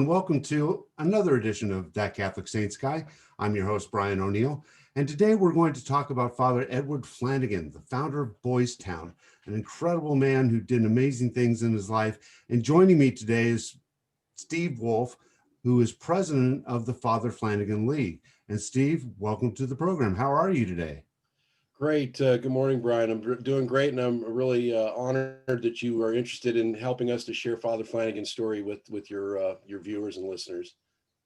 and welcome to another edition of That Catholic Saints Guy. I'm your host, Brian O'Neill, and today we're going to talk about Father Edward Flanagan, the founder of Boys Town, an incredible man who did amazing things in his life. And joining me today is Steve Wolf, who is president of the Father Flanagan League. And Steve, welcome to the program. How are you today? Great. Good morning, Brian. I'm doing great, and I'm really honored that you are interested in helping us to share Father Flanagan's story with your viewers and listeners.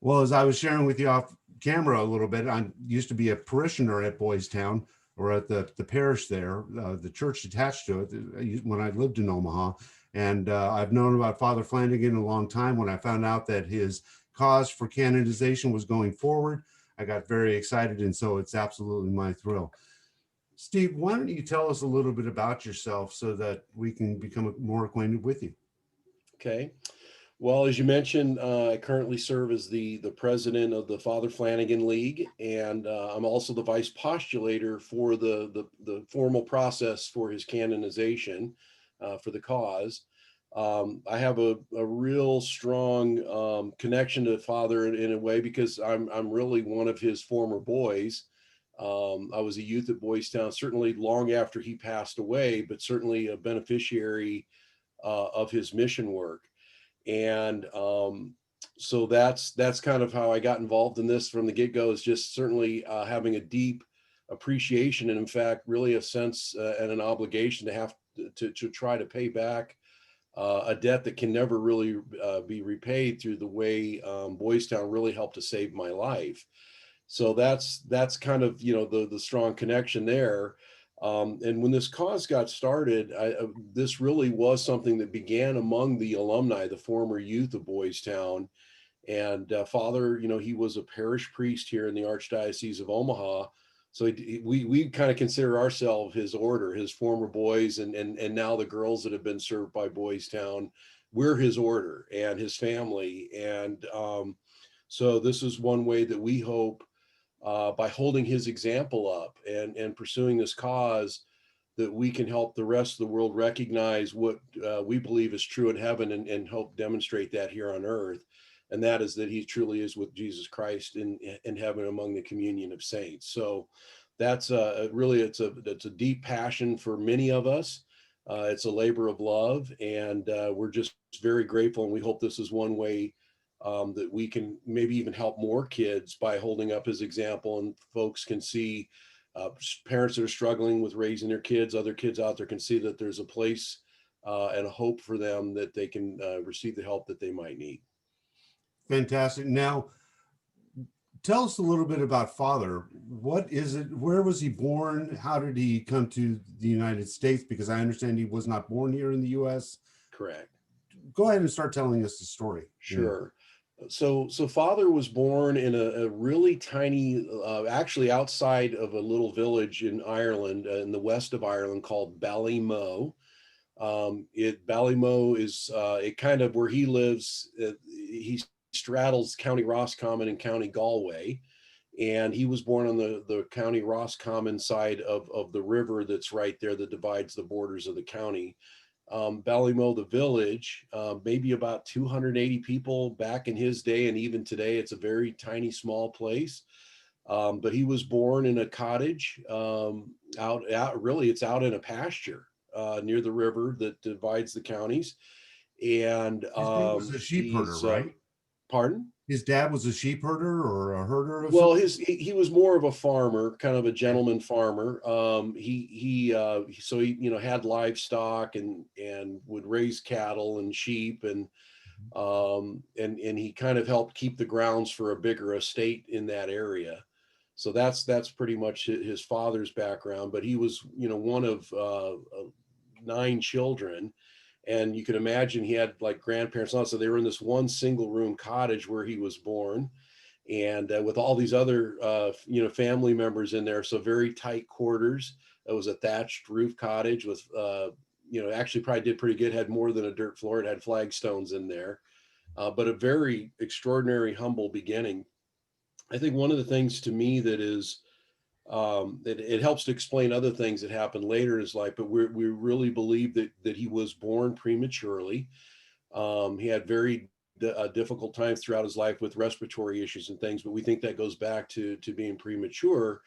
Well, as I was sharing with you off camera a little bit, I used to be a parishioner at Boys Town, or at the parish there, the church attached to it, when I lived in Omaha. And I've known about Father Flanagan a long time. When I found out that his cause for canonization was going forward, I got very excited, and so it's absolutely my thrill. Steve, why don't you tell us a little bit about yourself so that we can become more acquainted with you? Okay. Well, as you mentioned, I currently serve as the president of the Father Flanagan League, and I'm also the vice postulator for the formal process for his canonization for the cause. I have a real strong connection to Father in a way because I'm really one of his former boys. I was a youth at Boys Town, certainly long after he passed away, but certainly a beneficiary of his mission work. And so that's kind of how I got involved in this from the get-go, is just certainly having a deep appreciation and, in fact, really a sense and an obligation to have to try to pay back a debt that can never really be repaid through the way Boys Town really helped to save my life. So that's kind of, the strong connection there. And when this cause got started, this really was something that began among the alumni, the former youth of Boys Town. And Father, he was a parish priest here in the Archdiocese of Omaha. So we kind of consider ourselves his order, his former boys, and now the girls that have been served by Boys Town. We're his order and his family. And so this is one way that we hope, by holding his example up and pursuing this cause, that we can help the rest of the world recognize what we believe is true in heaven and help demonstrate that here on earth. And that is that he truly is with Jesus Christ in heaven among the communion of saints. So that's really, it's a deep passion for many of us. It's a labor of love, and we're just very grateful. And we hope this is one way that we can maybe even help more kids by holding up his example, and folks can see parents that are struggling with raising their kids, other kids out there can see that there's a place and a hope for them, that they can receive the help that they might need. Fantastic. Now, tell us a little bit about Father. What is it? Where was he born? How did he come to the United States? Because I understand he was not born here in the U.S. Correct. Go ahead and start telling us the story. Sure. So Father was born in a really tiny, actually outside of a little village in Ireland, in the west of Ireland, called Ballymoe. Ballymoe is it kind of where he lives. He straddles County Roscommon and County Galway, and he was born on the County Roscommon side of the river that's right there that divides the borders of the county. Ballymoe, the village, maybe about 280 people back in his day, and even today it's a very tiny, small place. But he was born in a cottage really it's out in a pasture near the river that divides the counties. And his dad was a sheep herder, right? Pardon? His dad was a sheep herder or a herder of Well, something? he was more of a farmer, kind of a gentleman farmer. He had livestock and would raise cattle and sheep, and he kind of helped keep the grounds for a bigger estate in that area. So that's pretty much his father's background. But he was, one of 9 children. And you can imagine he had like grandparents. So they were in this one single room cottage where he was born, and with all these other, family members in there. So very tight quarters. It was a thatched roof cottage with, actually probably did pretty good. Had more than a dirt floor. It had flagstones in there, but a very extraordinary, humble beginning. I think one of the things to me that is, it helps to explain other things that happened later in his life, but we really believe that he was born prematurely. He had very difficult times throughout his life with respiratory issues and things, but we think that goes back to being premature.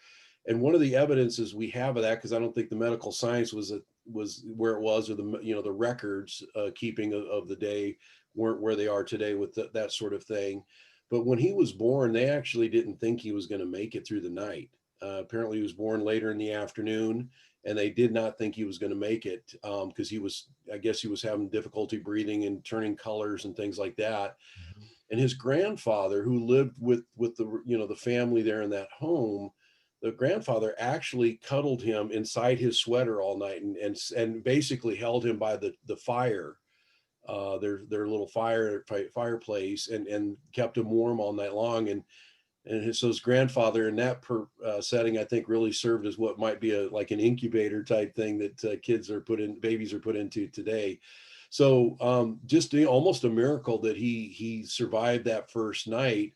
And one of the evidences we have of that, because I don't think the medical science was where it was, or the records keeping of the day weren't where they are today with that sort of thing. But when he was born, they actually didn't think he was going to make it through the night. Apparently, he was born later in the afternoon, and they did not think he was going to make it because I guess he was having difficulty breathing and turning colors and things like that. And his grandfather, who lived with the family there in that home, the grandfather actually cuddled him inside his sweater all night and basically held him by the fire, their little fireplace, and kept him warm all night long. And so his grandfather in that setting, I think, really served as what might be like an incubator type thing that babies are put into today. So just almost a miracle that he survived that first night.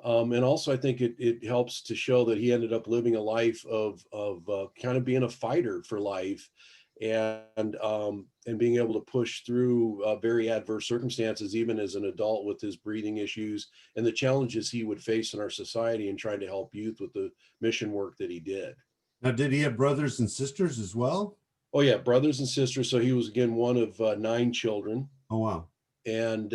And also, I think it helps to show that he ended up living a life of kind of being a fighter for life, and being able to push through very adverse circumstances, even as an adult, with his breathing issues and the challenges he would face in our society, and trying to help youth with the mission work that he did. Now, did he have brothers and sisters as well? Oh yeah, brothers and sisters. So he was, again, one of 9 children. Oh, wow. And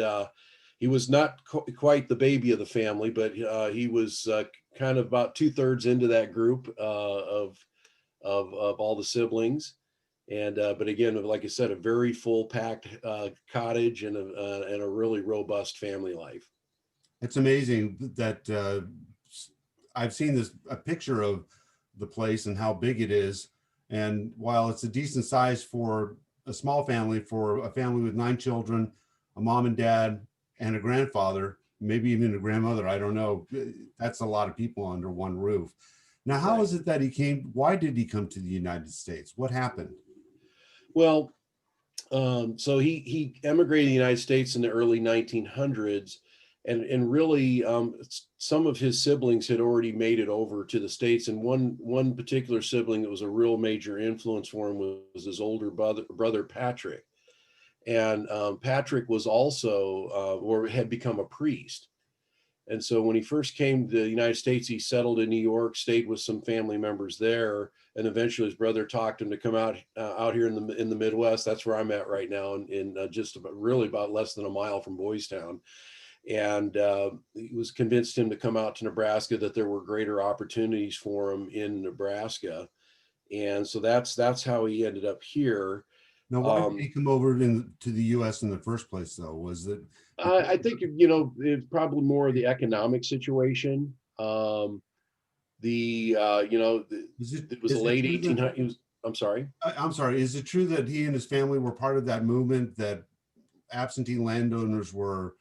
he was not quite the baby of the family, but he was kind of about 2/3 into that group of all the siblings. And but again, like I said, a very full packed cottage and a really robust family life. It's amazing that I've seen a picture of the place and how big it is. And while it's a decent size for a small family, for a family with 9 children, a mom and dad, and a grandfather, maybe even a grandmother, I don't know, that's a lot of people under one roof. Now, how is it that why did he come to the United States? What happened? Well, so he emigrated to the United States in the early 1900s, and really some of his siblings had already made it over to the States, and one particular sibling that was a real major influence for him was his older brother Patrick. And Patrick was also or had become a priest. And so when he first came to the United States, he settled in New York, stayed with some family members there, and eventually his brother talked him to come out here in the Midwest. That's where I'm at right now, in just about less than a mile from Boys Town. And he was convinced him to come out to Nebraska, that there were greater opportunities for him in Nebraska. And so that's how he ended up here. Now, why did he come over to the U.S. in the first place, though? Was it? I think, it's probably more of the economic situation. It was the late 1800s. I'm sorry. I'm sorry. Is it true that he and his family were part of that movement that absentee landowners were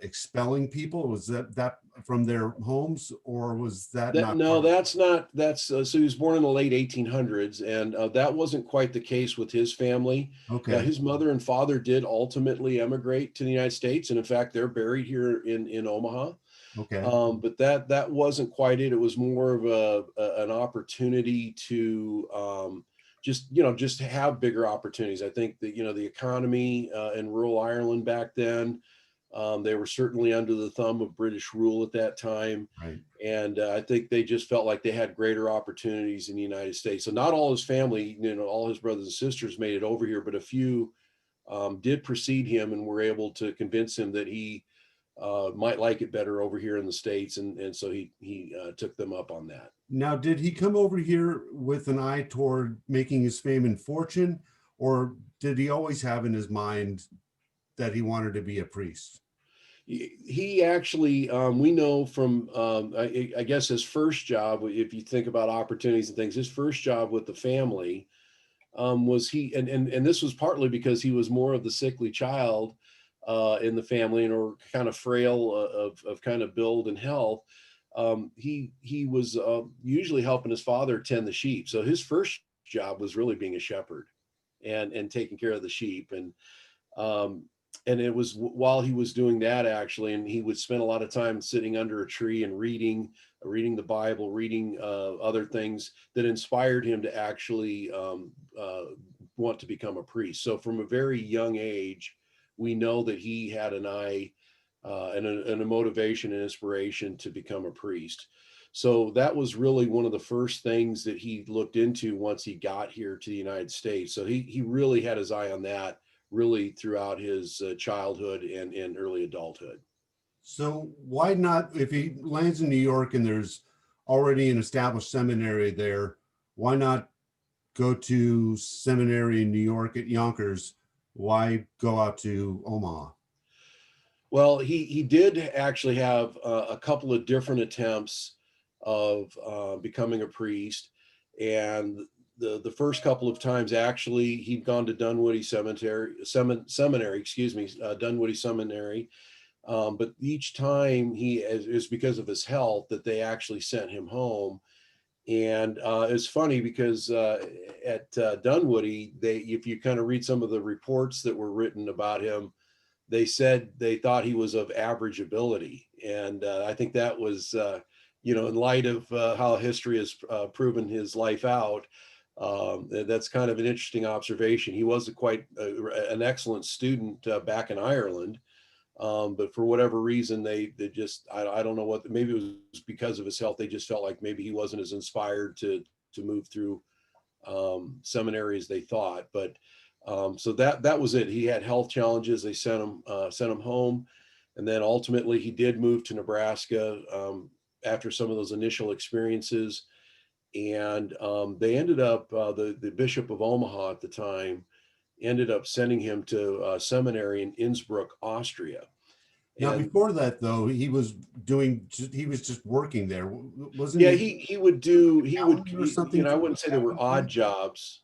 expelling people? Was that from their homes, or was that not? No, that's not. So he was born in the late 1800s, and that wasn't quite the case with his family. Okay. His mother and father did ultimately emigrate to the United States, and in fact, they're buried here in Omaha. Okay. But that wasn't quite it. It was more of an opportunity to just have bigger opportunities. I think that the economy in rural Ireland back then, they were certainly under the thumb of British rule at that time. Right. And I think they just felt like they had greater opportunities in the United States. So not all his family, all his brothers and sisters made it over here, but a few did precede him and were able to convince him that he might like it better over here in the States. And so he took them up on that. Now, did he come over here with an eye toward making his fame and fortune, or did he always have in his mind that he wanted to be a priest? He actually, we know from, I guess his first job, if you think about opportunities and things, his first job with the family was and this was partly because he was more of the sickly child in the family, or kind of frail of kind of build and health. He was usually helping his father tend the sheep. So his first job was really being a shepherd and taking care of the sheep. And it was while he was doing that, actually, and he would spend a lot of time sitting under a tree and reading the Bible, reading other things that inspired him to actually want to become a priest. So from a very young age, we know that he had an eye and a motivation and inspiration to become a priest. So that was really one of the first things that he looked into once he got here to the United States. So he really had his eye on that really throughout his childhood and early adulthood. So why not, if he lands in New York and there's already an established seminary there, why not go to seminary in New York at Yonkers? Why go out to Omaha? Well, he did actually have a couple of different attempts of becoming a priest, and the first couple of times actually he'd gone to Dunwoody Seminary, excuse me, Dunwoody Seminary, but each time it was because of his health that they actually sent him home. And it's funny because at Dunwoody, if you kind of read some of the reports that were written about him, they said they thought he was of average ability. And I think that was, in light of how history has proven his life out, that's kind of an interesting observation. He was an excellent student back in Ireland. But for whatever reason, they just, I don't know what, maybe it was because of his health. They just felt like maybe he wasn't as inspired to move through seminary as they thought. But so that was it. He had health challenges. They sent him home, and then ultimately he did move to Nebraska after some of those initial experiences. And they ended up the Bishop of Omaha at the time ended up sending him to seminary in Innsbruck, Austria. Now, And before that, though, he was just working there, wasn't yeah, he? he would do he would Or something I for the wouldn't say they were Catholic odd Church? jobs.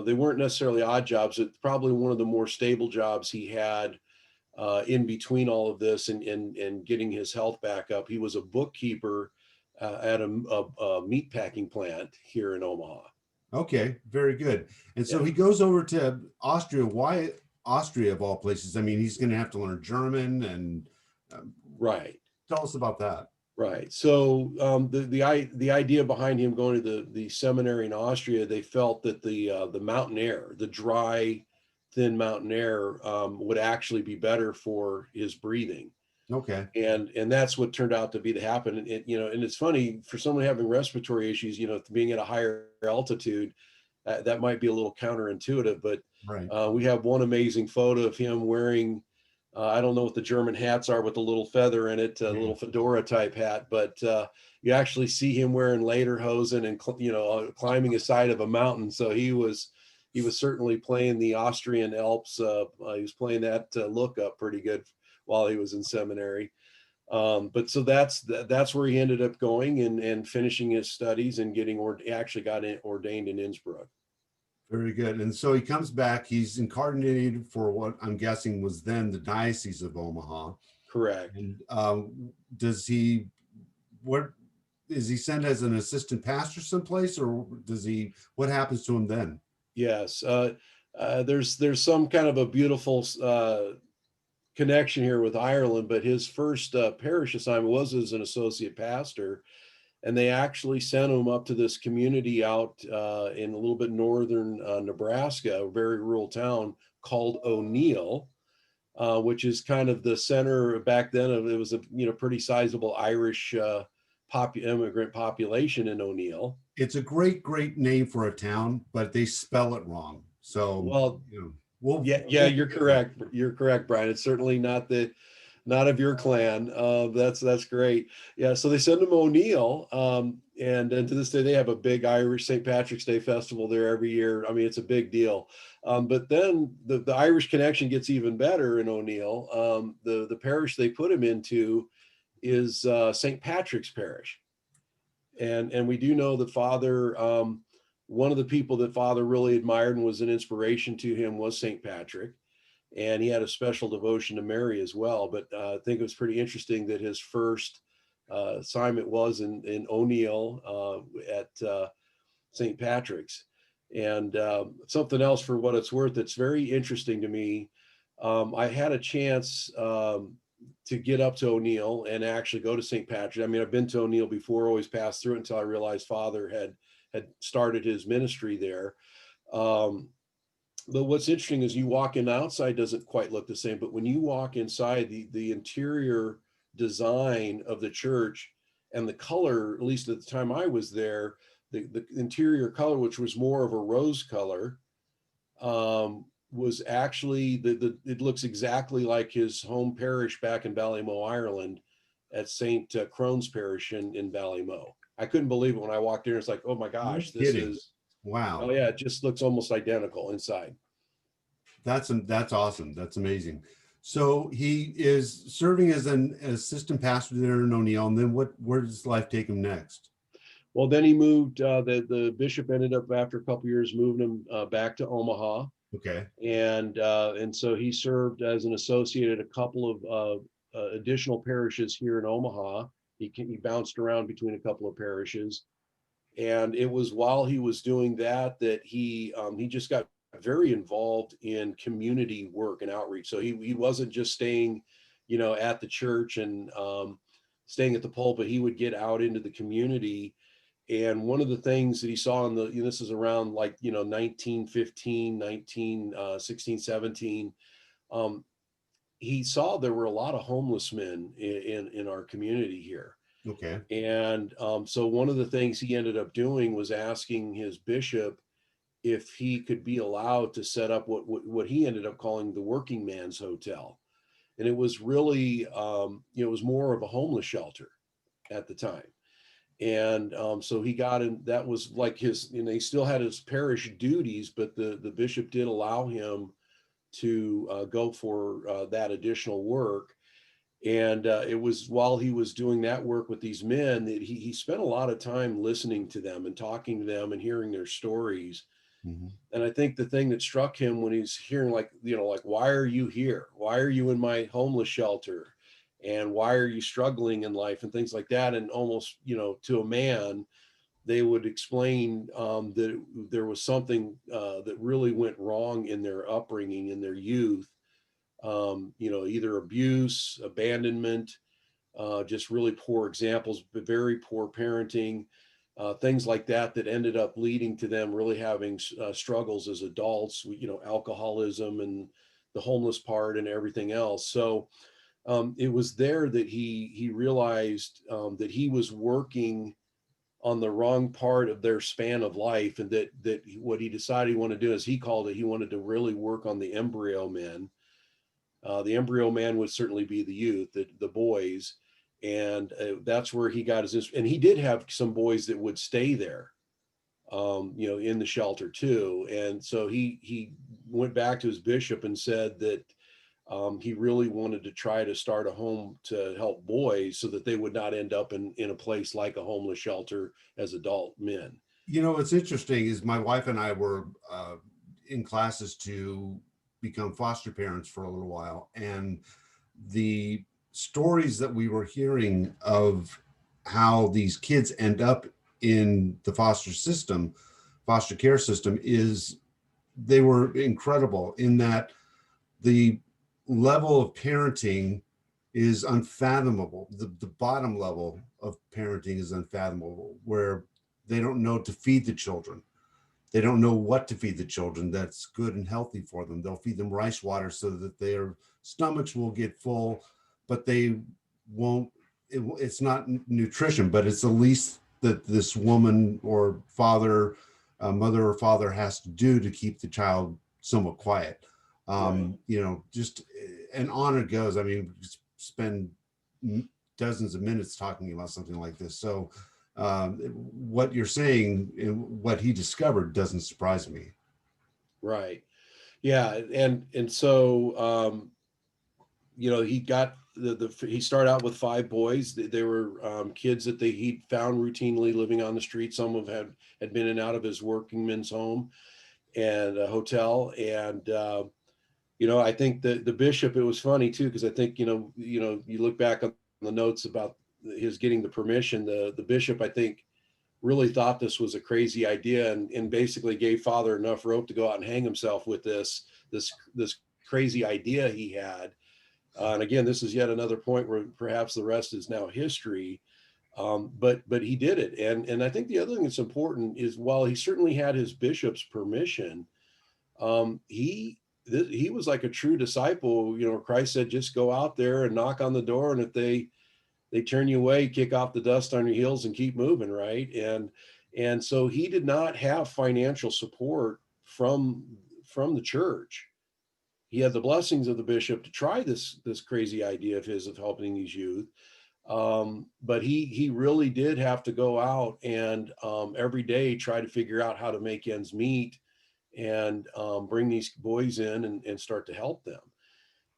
They weren't necessarily odd jobs. It's probably one of the more stable jobs he had in between all of this and getting his health back up. He was a bookkeeper at a meat packing plant here in Omaha. Okay, very good. And so Yeah, he goes over to Austria. Why Austria of all places? I mean, he's going to have to learn German, and um, right. tell us about that. Right. So the idea behind him going to the seminary in Austria, they felt that the mountain air, the dry, thin mountain air, would actually be better for his breathing, Okay. and that's what turned out to be to happen. And and it's funny for someone having respiratory issues, being at a higher altitude, that might be a little counterintuitive, but Right. we have one amazing photo of him wearing, I don't know what the German hats are with the little feather in it, a Yeah. little fedora type hat, but you actually see him wearing lederhosen and climbing a side of a mountain. So he was certainly playing the Austrian Alps. He was playing that look up pretty good while he was in seminary. But so that's where he ended up going and finishing his studies and actually got ordained in Innsbruck. Very good. And so he comes back. He's incarnated for what I'm guessing was then the Diocese of Omaha. Correct. And does he, what is he sent as an assistant pastor someplace, or what happens to him then? Yes. There's some kind of a beautiful connection here with Ireland, but his first parish assignment was as an associate pastor, and they actually sent him up to this community out in a little bit northern Nebraska, a very rural town called O'Neill, which is kind of the center back then of, it was a pretty sizable Irish immigrant population in O'Neill. It's a great name for a town, but they spell it wrong. So, Well, you know, we'll, yeah, we'll you're correct. You're correct, Brian. It's certainly not of your clan. That's great. Yeah, so they send them O'Neill, and to this day they have a big Irish St. Patrick's Day festival there every year. I mean, it's a big deal. But then the Irish connection gets even better in O'Neill. The parish they put him into is St. Patrick's Parish, and we do know that Father. One of the people that Father really admired and was an inspiration to him was St. Patrick, and he had a special devotion to Mary as well. But I think it was pretty interesting that his first assignment was in O'Neill at St. Patrick's. And something else for what it's worth, that's very interesting to me. I had a chance to get up to O'Neill and actually go to St. Patrick. I mean, I've been to O'Neill before, always passed through it until I realized Father had started his ministry there. Um, But what's interesting is you walk in, the outside doesn't quite look the same, but when you walk inside, the interior design of the church and the color, at least at the time I was there, the interior color, which was more of a rose color, was actually it looks exactly like his home parish back in Ballymoe, Ireland, at St. Crone's Parish in Ballymoe. I couldn't believe it when I walked in. It's like, oh my No gosh, this kidding. is, oh Wow. yeah, it just looks almost identical inside. That's awesome. That's amazing. So he is serving as an assistant pastor there in O'Neill, and then where does life take him next? Well, then he moved. The bishop ended up after a couple years moving him back to Omaha, Okay. and so he served as an associate at a couple of additional parishes here in Omaha. He bounced around between a couple of parishes, and it was while he was doing that that he just got very involved in community work and outreach. So he wasn't just staying, at the church and staying at the pulpit. He would get out into the community. And one of the things that he saw this is around like, 1915, 1916, 17, um, he saw there were a lot of homeless men in our community here. Okay. And so one of the things he ended up doing was asking his bishop if he could be allowed to set up what he ended up calling the working man's hotel. And it was really, it was more of a homeless shelter at the time. And so he got in, that was like his, he still had his parish duties, but the bishop did allow him to go for that additional work. And it was while he was doing that work with these men that he spent a lot of time listening to them and talking to them and hearing their stories. Mhm. And I think the thing that struck him when he's hearing, like, like, why are you here? Why are you in my homeless shelter? And why are you struggling in life and things like that? And almost, to a man, they would explain that there was something that really went wrong in their upbringing, in their youth, either abuse, abandonment, just really poor examples, but very poor parenting, things like that, that ended up leading to them really having struggles as adults, alcoholism and the homeless part and everything else. So it was there that he realized that he was working on the wrong part of their span of life, and that what he decided he wanted to do, as he called it, he wanted to really work on the embryo men. The embryo man would certainly be the youth, the boys, and that's where he got his. And he did have some boys that would stay there, in the shelter too. And so he went back to his bishop and said that he really wanted to try to start a home to help boys so that they would not end up in a place like a homeless shelter as adult men. What's interesting is my wife and I were in classes to become foster parents for a little while, and the stories that we were hearing of how these kids end up in the foster care system, is they were incredible in that the level of parenting is unfathomable. The bottom level of parenting is unfathomable, where they don't know to feed the children. They don't know what to feed the children that's good and healthy for them. They'll feed them rice water so that their stomachs will get full, but they won't. It's not nutrition, but it's the least that this woman or father, mother or father, has to do to keep the child somewhat quiet. Right. Just and on it goes. I mean, spend dozens of minutes talking about something like this. So what you're saying and what he discovered doesn't surprise me. Right. Yeah. And so he got he started out with 5 boys. They were kids that he found routinely living on the street. Some of had been in and out of his working men's home and a hotel. And I think the bishop, it was funny too, because I think you look back on the notes about his getting the permission. The bishop, I think, really thought this was a crazy idea, and basically gave father enough rope to go out and hang himself with this crazy idea he had. And again, this is yet another point where perhaps the rest is now history. But he did it. And I think the other thing that's important is, while he certainly had his bishop's permission, He was like a true disciple. Christ said, just go out there and knock on the door, and if they turn you away, kick off the dust on your heels and keep moving, right? And so he did not have financial support from the church. He had the blessings of the bishop to try this crazy idea of his of helping these youth. But he really did have to go out and every day try to figure out how to make ends meet and bring these boys in and start to help them.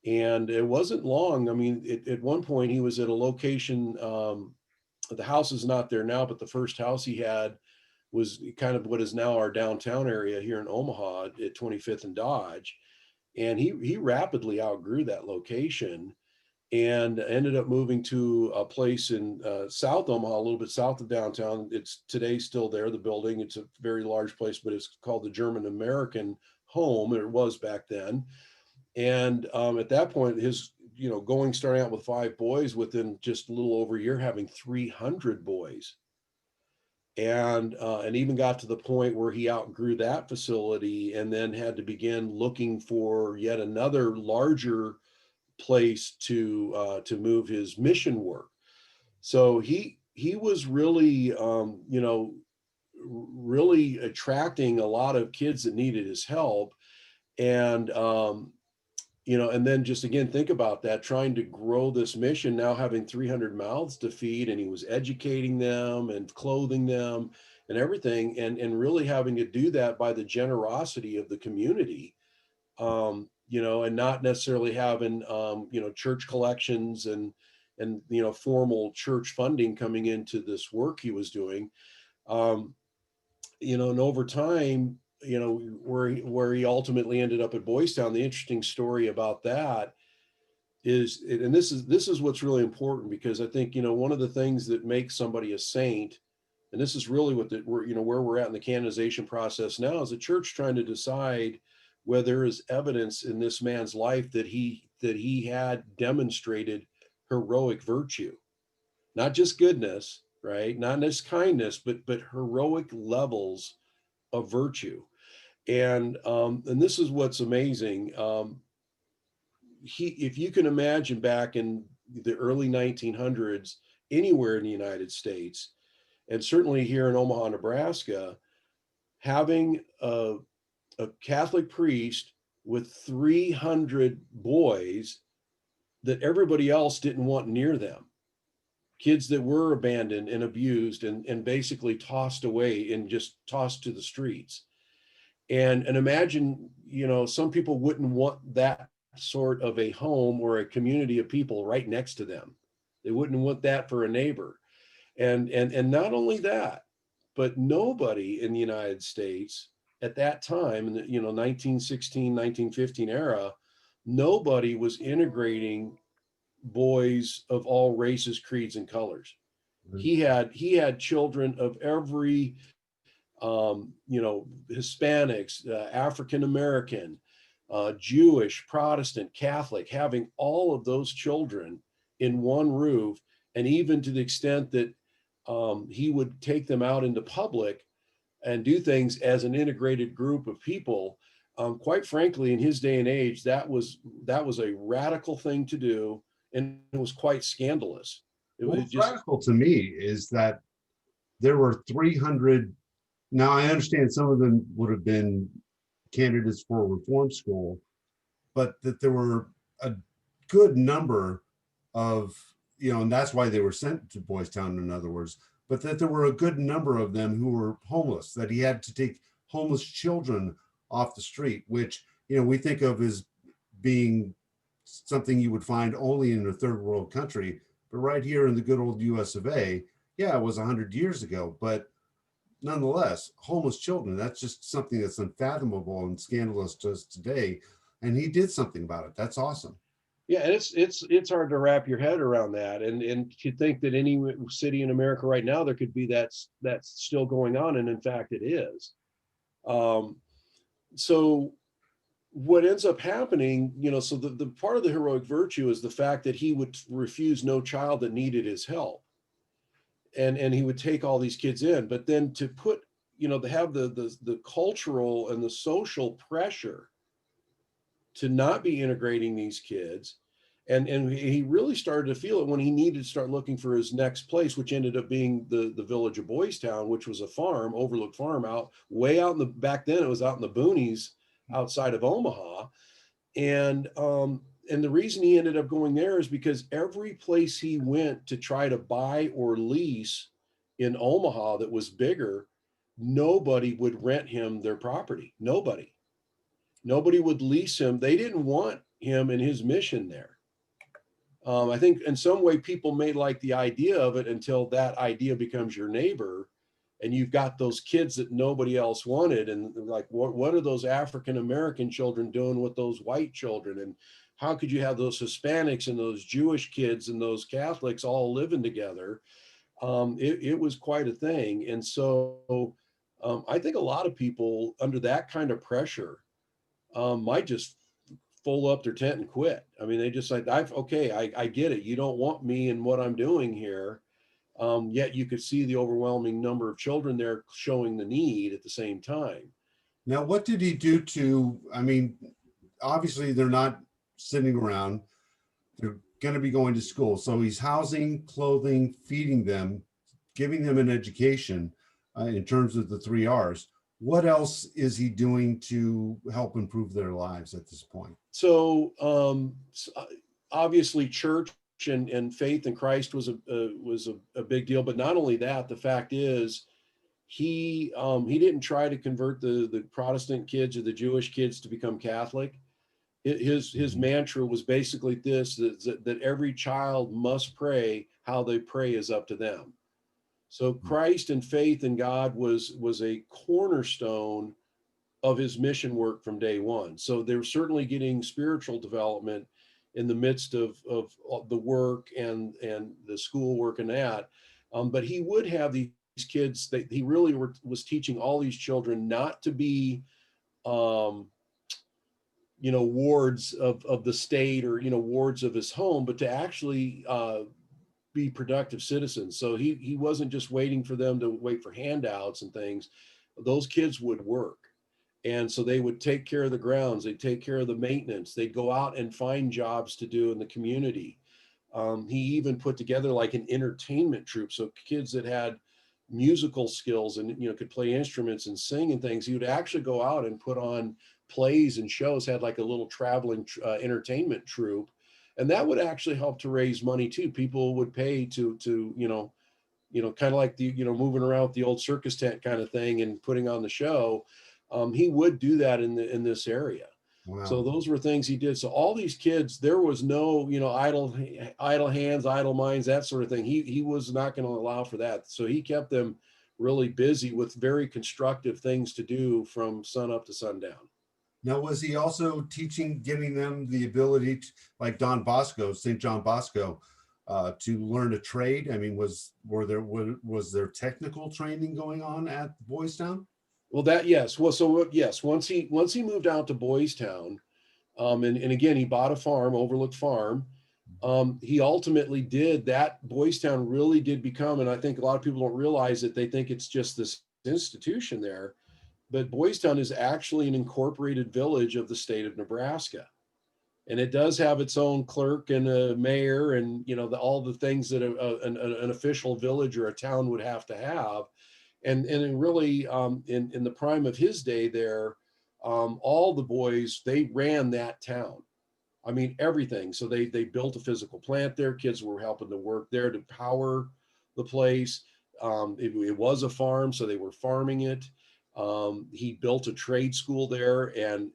And it wasn't long. I mean, at one point he was at a location, the house is not there now, but the first house he had was kind of what is now our downtown area here in Omaha at 25th and Dodge. And he rapidly outgrew that location and ended up moving to a place in South Omaha, a little bit south of downtown. It's today still there, the building. It's a very large place, but it's called the German American Home. It was back then. And at that point, his, starting out with 5 boys, within just a little over a year, having 300 boys. And even got to the point where he outgrew that facility and then had to begin looking for yet another larger place to move his mission work. So he was really, really attracting a lot of kids that needed his help. And, and then just again, think about that, trying to grow this mission, now having 300 mouths to feed, and he was educating them and clothing them and everything, and really having to do that by the generosity of the community, and not necessarily having, church collections and formal church funding coming into this work he was doing. And over time, where he ultimately ended up at Boys Town. The interesting story about that is, and this is what's really important, because I think, one of the things that makes somebody a saint, and this is really what where we're at in the canonization process now, is the church trying to decide whether there is evidence in this man's life that he had demonstrated heroic virtue, not just goodness, right? Not just kindness, but heroic levels of virtue. And this is what's amazing. If you can imagine back in the early 1900s, anywhere in the United States, and certainly here in Omaha, Nebraska, having a Catholic priest with 300 boys that everybody else didn't want near them, kids that were abandoned and abused and basically tossed away and just tossed to the streets. And imagine, some people wouldn't want that sort of a home or a community of people right next to them. They wouldn't want that for a neighbor. And not only that, but nobody in the United States at that time, in the 1916, 1915 era, nobody was integrating boys of all races, creeds, and colors. Mhm. He had children of every Hispanics, African American, Jewish, Protestant, Catholic, having all of those children in one roof, and even to the extent that he would take them out into public and do things as an integrated group of people. Quite frankly, in his day and age, that was a radical thing to do, and it was quite scandalous. It What's just radical to me is that there were 300. Now, I understand some of them would have been candidates for reform school, but that there were a good number of, and that's why they were sent to Boys Town, in other words, but that there were a good number of them who were homeless, that he had to take homeless children off the street, which, we think of as being something you would find only in a third world country. But right here in the good old US of A, yeah, it was 100 years ago, but nonetheless, homeless children, that's just something that's unfathomable and scandalous to us today. And he did something about it. That's awesome. Yeah, and it's hard to wrap your head around that, and to think that any city in America right now there could be that's still going on, and in fact it is. So what ends up happening, so the part of the heroic virtue is the fact that he would refuse no child that needed his help, and he would take all these kids in, but then to put to have the cultural and the social pressure to not be integrating these kids. And he really started to feel it when he needed to start looking for his next place, which ended up being the village of Boys Town, which was a farm, overlooked farm out way out in the, back then it was out in the boonies outside of Omaha. And the reason he ended up going there is because every place he went to try to buy or lease in Omaha that was bigger, nobody would rent him their property. Nobody would lease him. They didn't want him and his mission there. I think in some way people may like the idea of it until that idea becomes your neighbor and you've got those kids that nobody else wanted. And like, what are those African American children doing with those white children? And how could you have those Hispanics and those Jewish kids and those Catholics all living together? It was quite a thing. And so I think a lot of people under that kind of pressure might just fold up their tent and quit. I mean, they just like, I get it. You don't want me and what I'm doing here. Yet you could see the overwhelming number of children there showing the need at the same time. Now, what did he do to, I mean, obviously they're not sitting around, they're going to be going to school. So he's housing, clothing, feeding them, giving them an education in terms of the 3 R's. What else is he doing to help improve their lives at this point? So obviously church and faith in Christ was a big deal. But not only that, the fact is he didn't try to convert the Protestant kids or the Jewish kids to become Catholic. His mantra was basically this, that every child must pray. How they pray is up to them. So Christ and faith in God was a cornerstone of his mission work from day one. So they're certainly getting spiritual development in the midst of the work and the school work and that. But he would have these kids that he really was teaching all these children not to be, wards of the state or, wards of his home, but to actually be productive citizens. So he wasn't just waiting for them to wait for handouts and things. Those kids would work. And so they would take care of the grounds, they'd take care of the maintenance, they'd go out and find jobs to do in the community. He even put together like an entertainment troupe. So kids that had musical skills and, could play instruments and sing and things, he would actually go out and put on plays and shows, had like a little traveling entertainment troupe. And that would actually help to raise money too. People would pay to kind of like the, moving around with the old circus tent kind of thing and putting on the show. He would do that in this area. Wow. So those were things he did. So all these kids, there was no, idle hands, idle minds, that sort of thing. He was not going to allow for that. So he kept them really busy with very constructive things to do from sun up to sundown. Now, was he also giving them the ability to, like Don Bosco, St. John Bosco, to learn a trade? I mean, was there technical training going on at Boys Town? Well, yes. Well, so yes, once he moved out to Boys Town, and again, he bought a farm, overlooked farm. He ultimately did that. Boys Town really did become, and I think a lot of people don't realize it. They think it's just this institution there. But Boys Town is actually an incorporated village of the state of Nebraska. And it does have its own clerk and a mayor and, all the things that an official village or a town would have to have. And really, in the prime of his day there, all the boys, they ran that town. I mean, everything. So they built a physical plant there. Kids were helping to work there to power the place. It was a farm, so they were farming it. He built a trade school there, and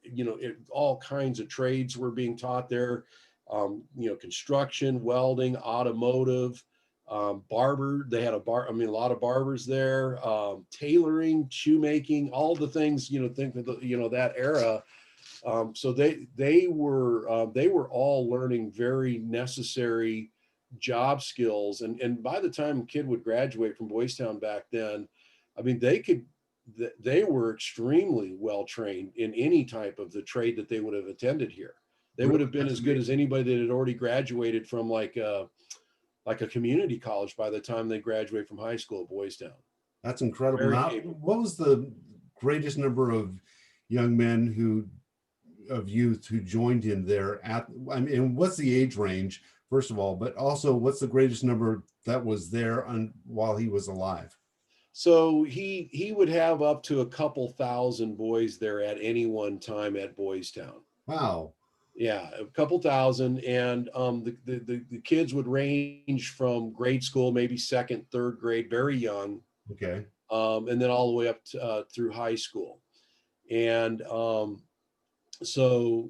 all kinds of trades were being taught there. Construction, welding, automotive, barber. They had a lot of barbers there. Tailoring, shoemaking, all the things think of that era. So they were all learning very necessary job skills, and by the time a kid would graduate from Boys Town back then, I mean they were extremely well trained in any type of the trade that they would have attended here. They would have been as good as anybody that had already graduated from like a community college by the time they graduate from high school at Boys Town. That's incredible. Very Now, capable. what was the greatest number of young men who of youth who joined him there at, I mean, and what's the age range, first of all, but also what's the greatest number that was there while he was alive? So he would have up to a couple thousand boys there at any one time at Boys Town. Wow. Yeah, a couple thousand, and the kids would range from grade school, maybe second, third grade, very young, Okay. and then all the way up to, through high school. And so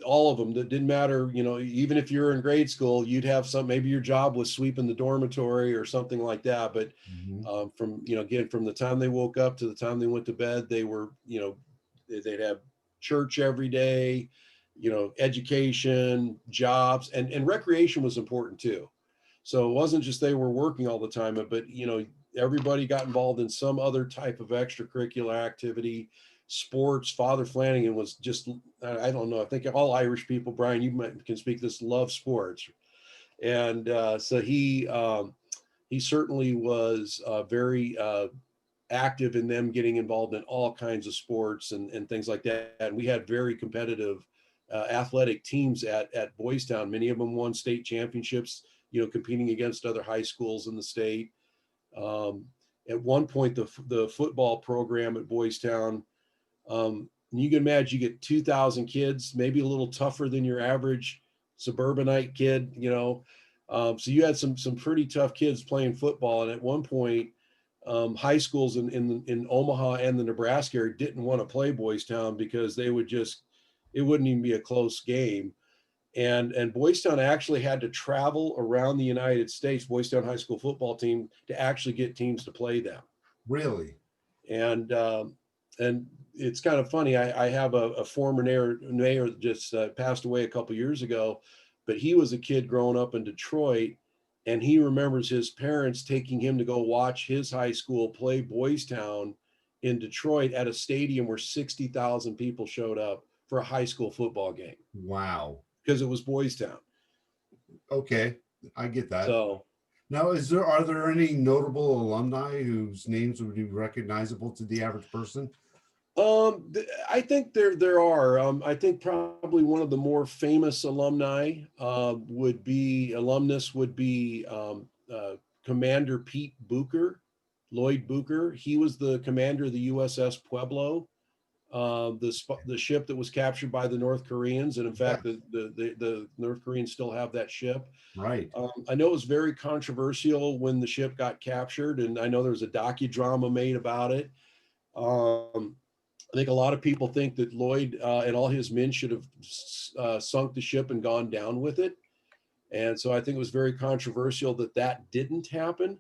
all of them, that didn't matter, even if you're in grade school, you'd have some, maybe your job was sweeping the dormitory or something like that. But Mhm. from, again, from the time they woke up to the time they went to bed, they were, they'd have church every day, education, jobs, and recreation was important too. So it wasn't just they were working all the time, but everybody got involved in some other type of extracurricular activity, sports. Father Flanagan was just, I don't know, I think all Irish people, Brian, can speak this, love sports. And so he certainly was very active in them getting involved in all kinds of sports and things like that. And we had very competitive athletic teams at Boys Town. Many of them won state championships, competing against other high schools in the state. Um, at one point, the football program at Boys Town, you can imagine you get 2,000 kids, maybe a little tougher than your average suburbanite kid, so you had some pretty tough kids playing football. And at one point, high schools in Omaha and the Nebraska area didn't want to play Boys Town because it wouldn't even be a close game. And Boys Town actually had to travel around the United States, Boys Town high school football team, to actually get teams to play them. Really? And it's kind of funny. I have a former mayor that just passed away a couple years ago, but he was a kid growing up in Detroit, and he remembers his parents taking him to go watch his high school play Boys Town in Detroit at a stadium where 60,000 people showed up for a high school football game Wow. because it was Boys Town. Okay. I get that. So Now, are there any notable alumni whose names would be recognizable to the average person? I think there are. I think probably one of the more famous alumni alumnus would be Commander Pete Booker, Lloyd Booker. He was the commander of the USS Pueblo, the ship that was captured by the North Koreans, and in Yeah, fact, the North Koreans still have that ship. right. I know it was very controversial when the ship got captured, and I know there was a docudrama made about it. Um, I think a lot of people think that Lloyd and all his men should have sunk the ship and gone down with it. And so I think it was very controversial that didn't happen.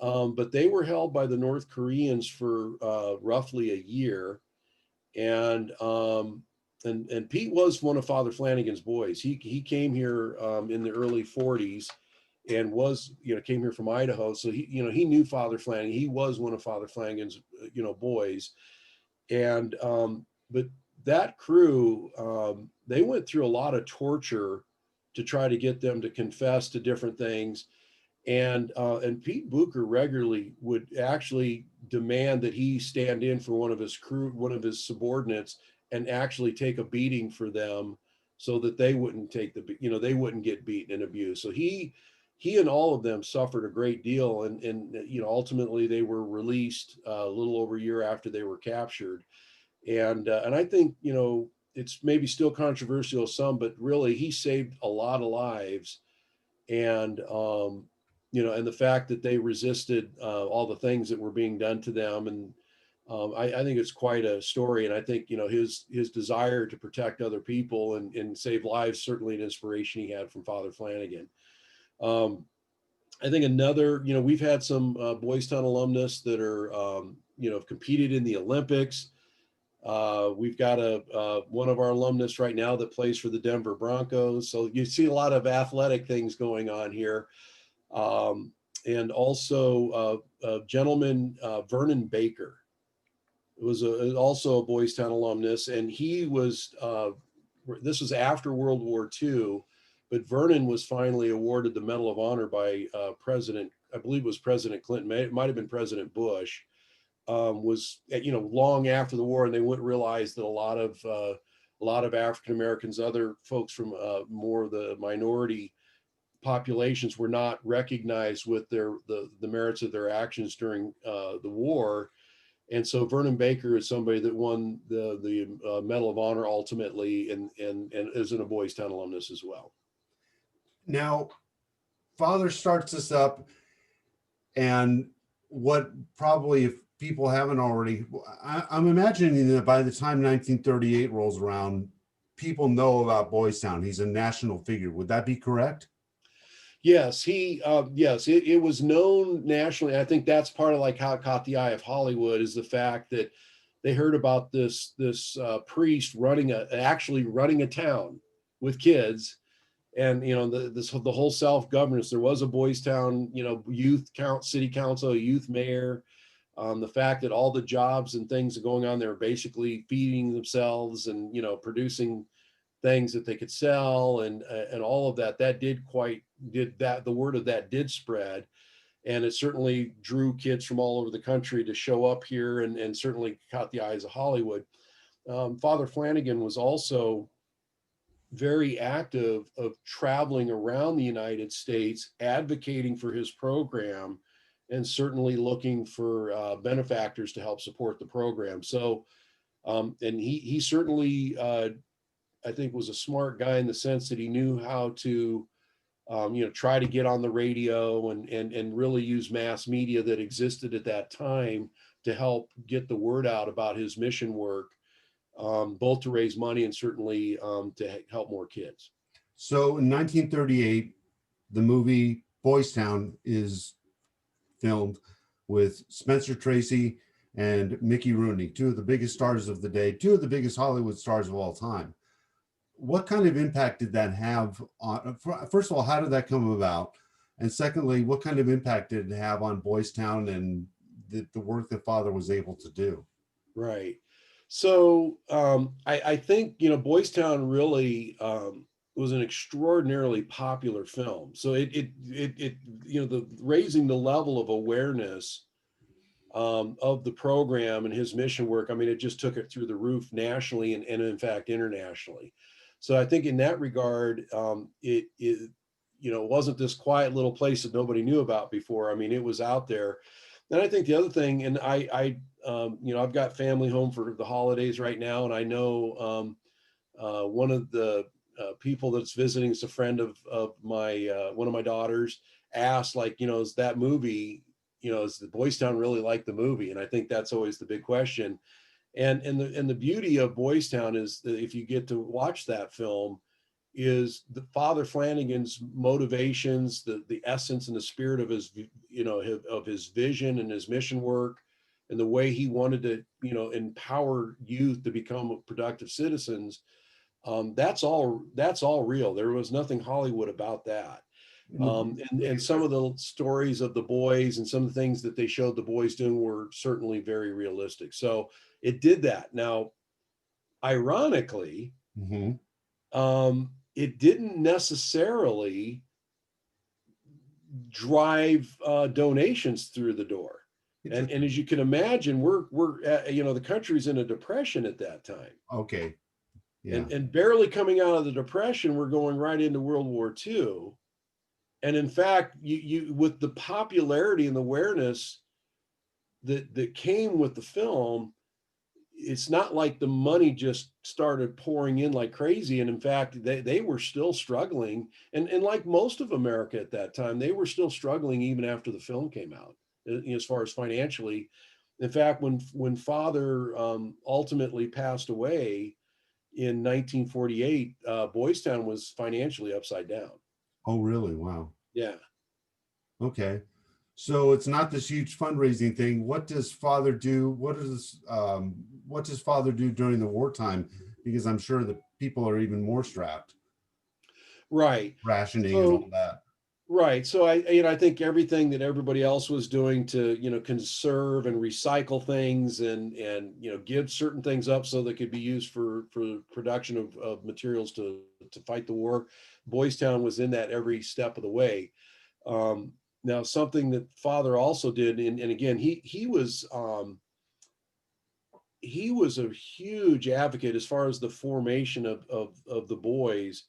But they were held by the North Koreans for roughly a year. And Pete was one of Father Flanagan's boys. He came here in the early 40s and was, came here from Idaho. So he knew Father Flanagan. He was one of Father Flanagan's, boys. And but that crew, they went through a lot of torture to try to get them to confess to different things. And Pete Booker regularly would actually demand that he stand in for one of his crew, one of his subordinates, and actually take a beating for them so that they wouldn't they wouldn't get beaten and abused. So he and all of them suffered a great deal, and ultimately they were released a little over a year after they were captured. And I think it's maybe still controversial to some, but really he saved a lot of lives. And and the fact that they resisted all the things that were being done to them, and I think it's quite a story. And I think his desire to protect other people and save lives, certainly an inspiration he had from Father Flanagan. um, I think another, we've had some Boys Town alumnus that are have competed in the Olympics. We've got one of our alumnus right now that plays for the Denver Broncos. So you see a lot of athletic things going on here. And also a gentleman, Vernon Baker, was also a Boys Town alumnus, and he was, this was after World War II, but Vernon was finally awarded the Medal of Honor by President I believe it was President Clinton, it might have been President Bush, was, long after the war, and they wouldn't realize that a lot of African Americans, other folks from more of the minority populations, were not recognized with the merits of their actions during the war. And so Vernon Baker is somebody that won the Medal of Honor ultimately, and is an Boys Town alumnus as well. Now, Father starts this up, and what probably, if people haven't already, I'm imagining that by the time 1938 rolls around, people know about Boys Town. He's a national figure. Would that be correct? Yes, it was known nationally. I think that's part of like how it caught the eye of Hollywood, is the fact that they heard about this priest actually running a town with kids, and the whole self-governance. There was a Boys Town, city council, a youth mayor. The fact that all the jobs and things going on there, basically feeding themselves and producing things that they could sell, and all of that the word of that did spread, and it certainly drew kids from all over the country to show up here, and certainly caught the eyes of Hollywood. Father Flanagan was also very active of traveling around the United States, advocating for his program, and certainly looking for benefactors to help support the program. So, and he certainly, I think, was a smart guy in the sense that he knew how to, try to get on the radio and really use mass media that existed at that time to help get the word out about his mission work, both to raise money and certainly to help more kids. So in 1938, the movie Boys Town is filmed with Spencer Tracy and Mickey Rooney, two of the biggest stars of the day, two of the biggest Hollywood stars of all time. What kind of impact did that have on, first of all, how did that come about? And secondly, what kind of impact did it have on Boys Town and the work that Father was able to do? Right. So I think, Boys Town really was an extraordinarily popular film. So the raising the level of awareness of the program and his mission work, I mean, it just took it through the roof nationally and in fact internationally. So I think in that regard, it wasn't this quiet little place that nobody knew about before. I mean, it was out there. And I think the other thing, and I've got family home for the holidays right now, and I know one of the people that's visiting is a friend of my one of my daughters, asked, like, is that movie, is the Boys Town really like the movie? And I think that's always the big question. And the beauty of Boys Town is that if you get to watch that film, is the Father Flanagan's motivations, the essence and the spirit of his, of his vision and his mission work, and the way he wanted to, empower youth to become productive citizens. That's all real. There was nothing Hollywood about that. And some of the stories of the boys and some of the things that they showed the boys doing were certainly very realistic. So it did that. Now, ironically, it didn't necessarily drive donations through the door. And as you can imagine, we're the country's in a depression at that time. Okay. Yeah. And barely coming out of the depression, we're going right into World War II. And in fact, you with the popularity and the awareness that came with the film, it's not like the money just started pouring in like crazy. And in fact, they were still struggling. And like most of America at that time, they were still struggling even after the film came out, as far as financially. In fact, when Father ultimately passed away in 1948, Boys Town was financially upside down. Oh, really? Wow. Yeah. Okay. So it's not this huge fundraising thing. What does Father do? What does Father do during the wartime? Because I'm sure that people are even more strapped. Right. Rationing and all that. Right. So I think everything that everybody else was doing to, conserve and recycle things and give certain things up so they could be used for production of materials to fight the war. Boys Town was in that every step of the way. Now, something that Father also did, and again, he was a huge advocate as far as the formation of the boys.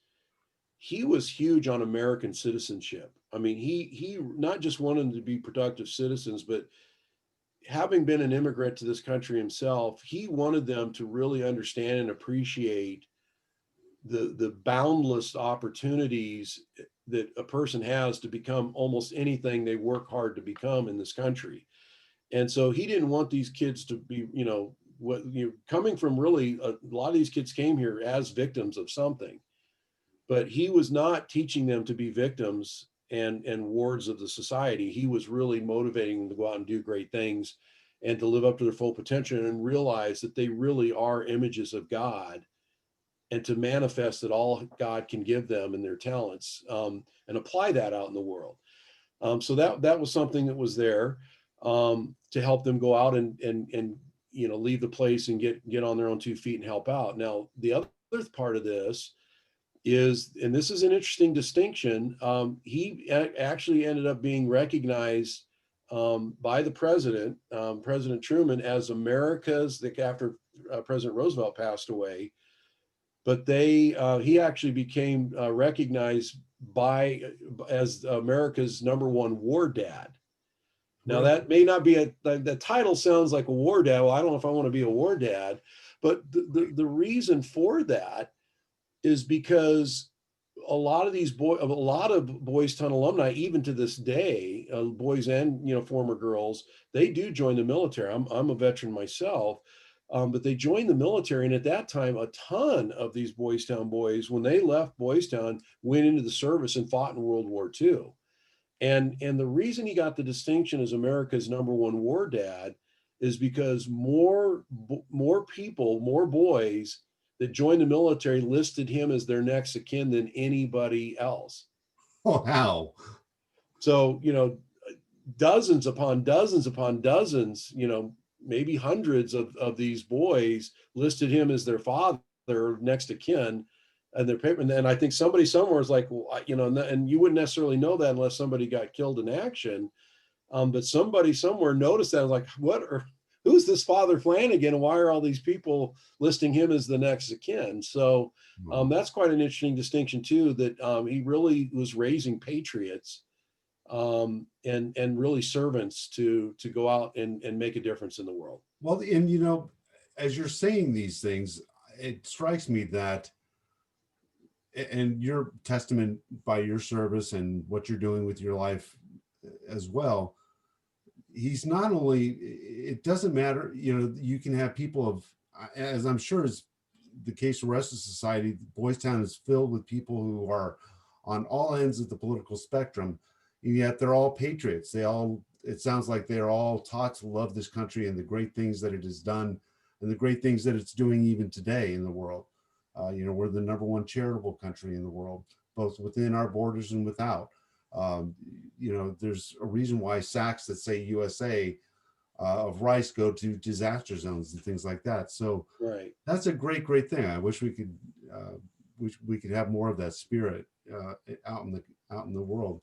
He was huge on American citizenship. I mean, he not just wanted them to be productive citizens, but having been an immigrant to this country himself, he wanted them to really understand and appreciate the boundless opportunities that a person has to become almost anything they work hard to become in this country. And so he didn't want these kids to be, coming from really a lot of these kids came here as victims of something, but he was not teaching them to be victims and wards of the society. He was really motivating them to go out and do great things and to live up to their full potential and realize that they really are images of God, and to manifest that all God can give them and their talents, and apply that out in the world. So that was something that was there, to help them go out and leave the place and get on their own 2 feet and help out. Now, the other part of this is, and this is an interesting distinction, he actually ended up being recognized by the president, President Truman, as America's, after President Roosevelt passed away, but he actually became recognized as America's #1 war dad. Now, that may not be the title sounds like a war dad. Well, I don't know if I want to be a war dad, but the reason for that is because a lot of Boys Town alumni, even to this day, boys and former girls, they do join the military. I'm a veteran myself, but they joined the military, and at that time, a ton of these Boys Town boys, when they left Boys Town, went into the service and fought in World War II. And the reason he got the distinction as America's #1 war dad is because more people, more boys that joined the military listed him as their next of kin than anybody else. Oh, how? So, dozens upon dozens upon dozens, maybe hundreds of these boys listed him as their father or next of kin and their paper. And I think somebody somewhere is like, well, and you wouldn't necessarily know that unless somebody got killed in action. But somebody somewhere noticed that, like, who's this Father Flanagan, and why are all these people listing him as the next of kin? So that's quite an interesting distinction too, that he really was raising patriots, and really servants to go out and make a difference in the world. Well, and as you're saying these things, it strikes me that, and your testament by your service and what you're doing with your life as well, he's not only, it doesn't matter, you can have people of, as I'm sure is the case for the rest of society, Boys Town is filled with people who are on all ends of the political spectrum, and yet they're all patriots. It sounds like they're all taught to love this country and the great things that it has done and the great things that it's doing even today in the world. We're the #1 charitable country in the world, both within our borders and without. There's a reason why sacks that say USA of rice go to disaster zones and things like that. So right. That's a great thing. I wish we could have more of that spirit out in the world.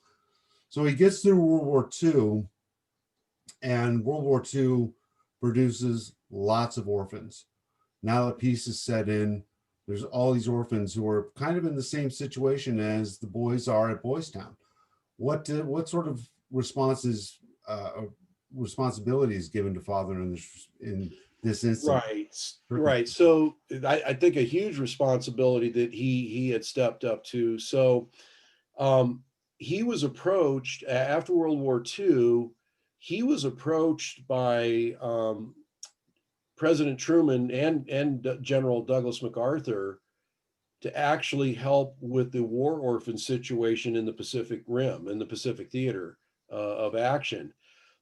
So he gets through World War II, and World War II produces lots of orphans. Now that peace is set in, there's all these orphans who are kind of in the same situation as the boys are at Boys Town. What sort of responsibilities given to Father in this instance? Right. So I think a huge responsibility that he had stepped up to. So he was approached after World War II. He was approached by President Truman and General Douglas MacArthur to actually help with the war orphan situation in the Pacific Rim, in the Pacific Theater of action.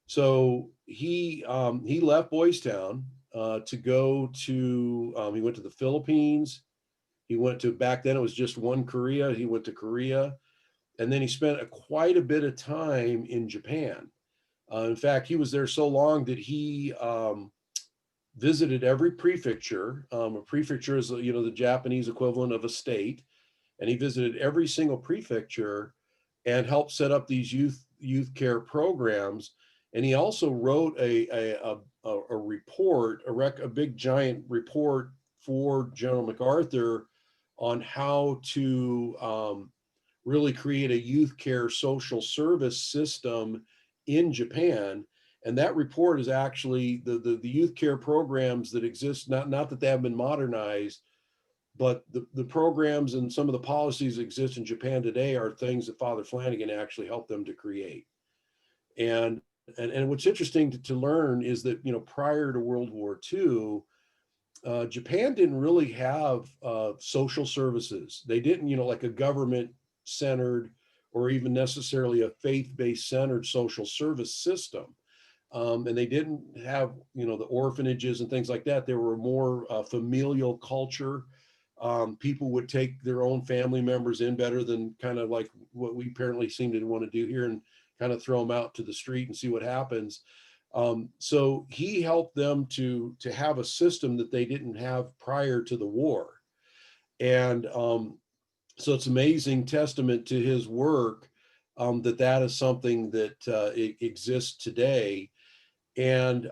So he left Boys Town to go to, he went to the Philippines. He went to, back then it was just one Korea. He went to Korea, and then he spent quite a bit of time in Japan. In fact, he was there so long that he visited every prefecture. A prefecture is, the Japanese equivalent of a state. And he visited every single prefecture and helped set up these youth youth care programs. And he also wrote a report, a big giant report for General MacArthur on how to really create a youth care social service system in Japan. And that report is actually the youth care programs that exist, not that they have been modernized, but the programs and some of the policies that exist in Japan today are things that Father Flanagan actually helped them to create. And what's interesting to learn is that, prior to World War II, Japan didn't really have social services. They didn't, like a government centered or even necessarily a faith-based centered social service system. And they didn't have, the orphanages and things like that. There were more familial culture. People would take their own family members in better than kind of like what we apparently seem to want to do here, and kind of throw them out to the street and see what happens. So he helped them to have a system that they didn't have prior to the war. And so it's amazing testament to his work that is something that exists today. And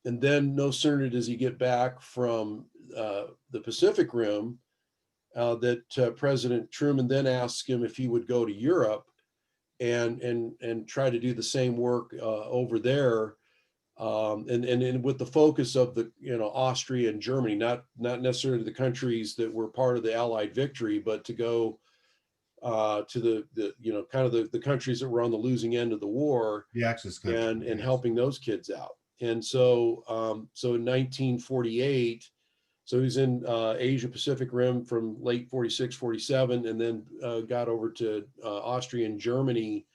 then no sooner does he get back from the Pacific Rim that President Truman then asks him if he would go to Europe and try to do the same work over there, and with the focus of the Austria and Germany, not necessarily the countries that were part of the Allied victory, but to go to the kind of the countries that were on the losing end of the war, The Axis countries, and yes. helping those kids out. And so in 1948, so he's in Asia Pacific Rim from late 46, 47, and then got over to Austria and Germany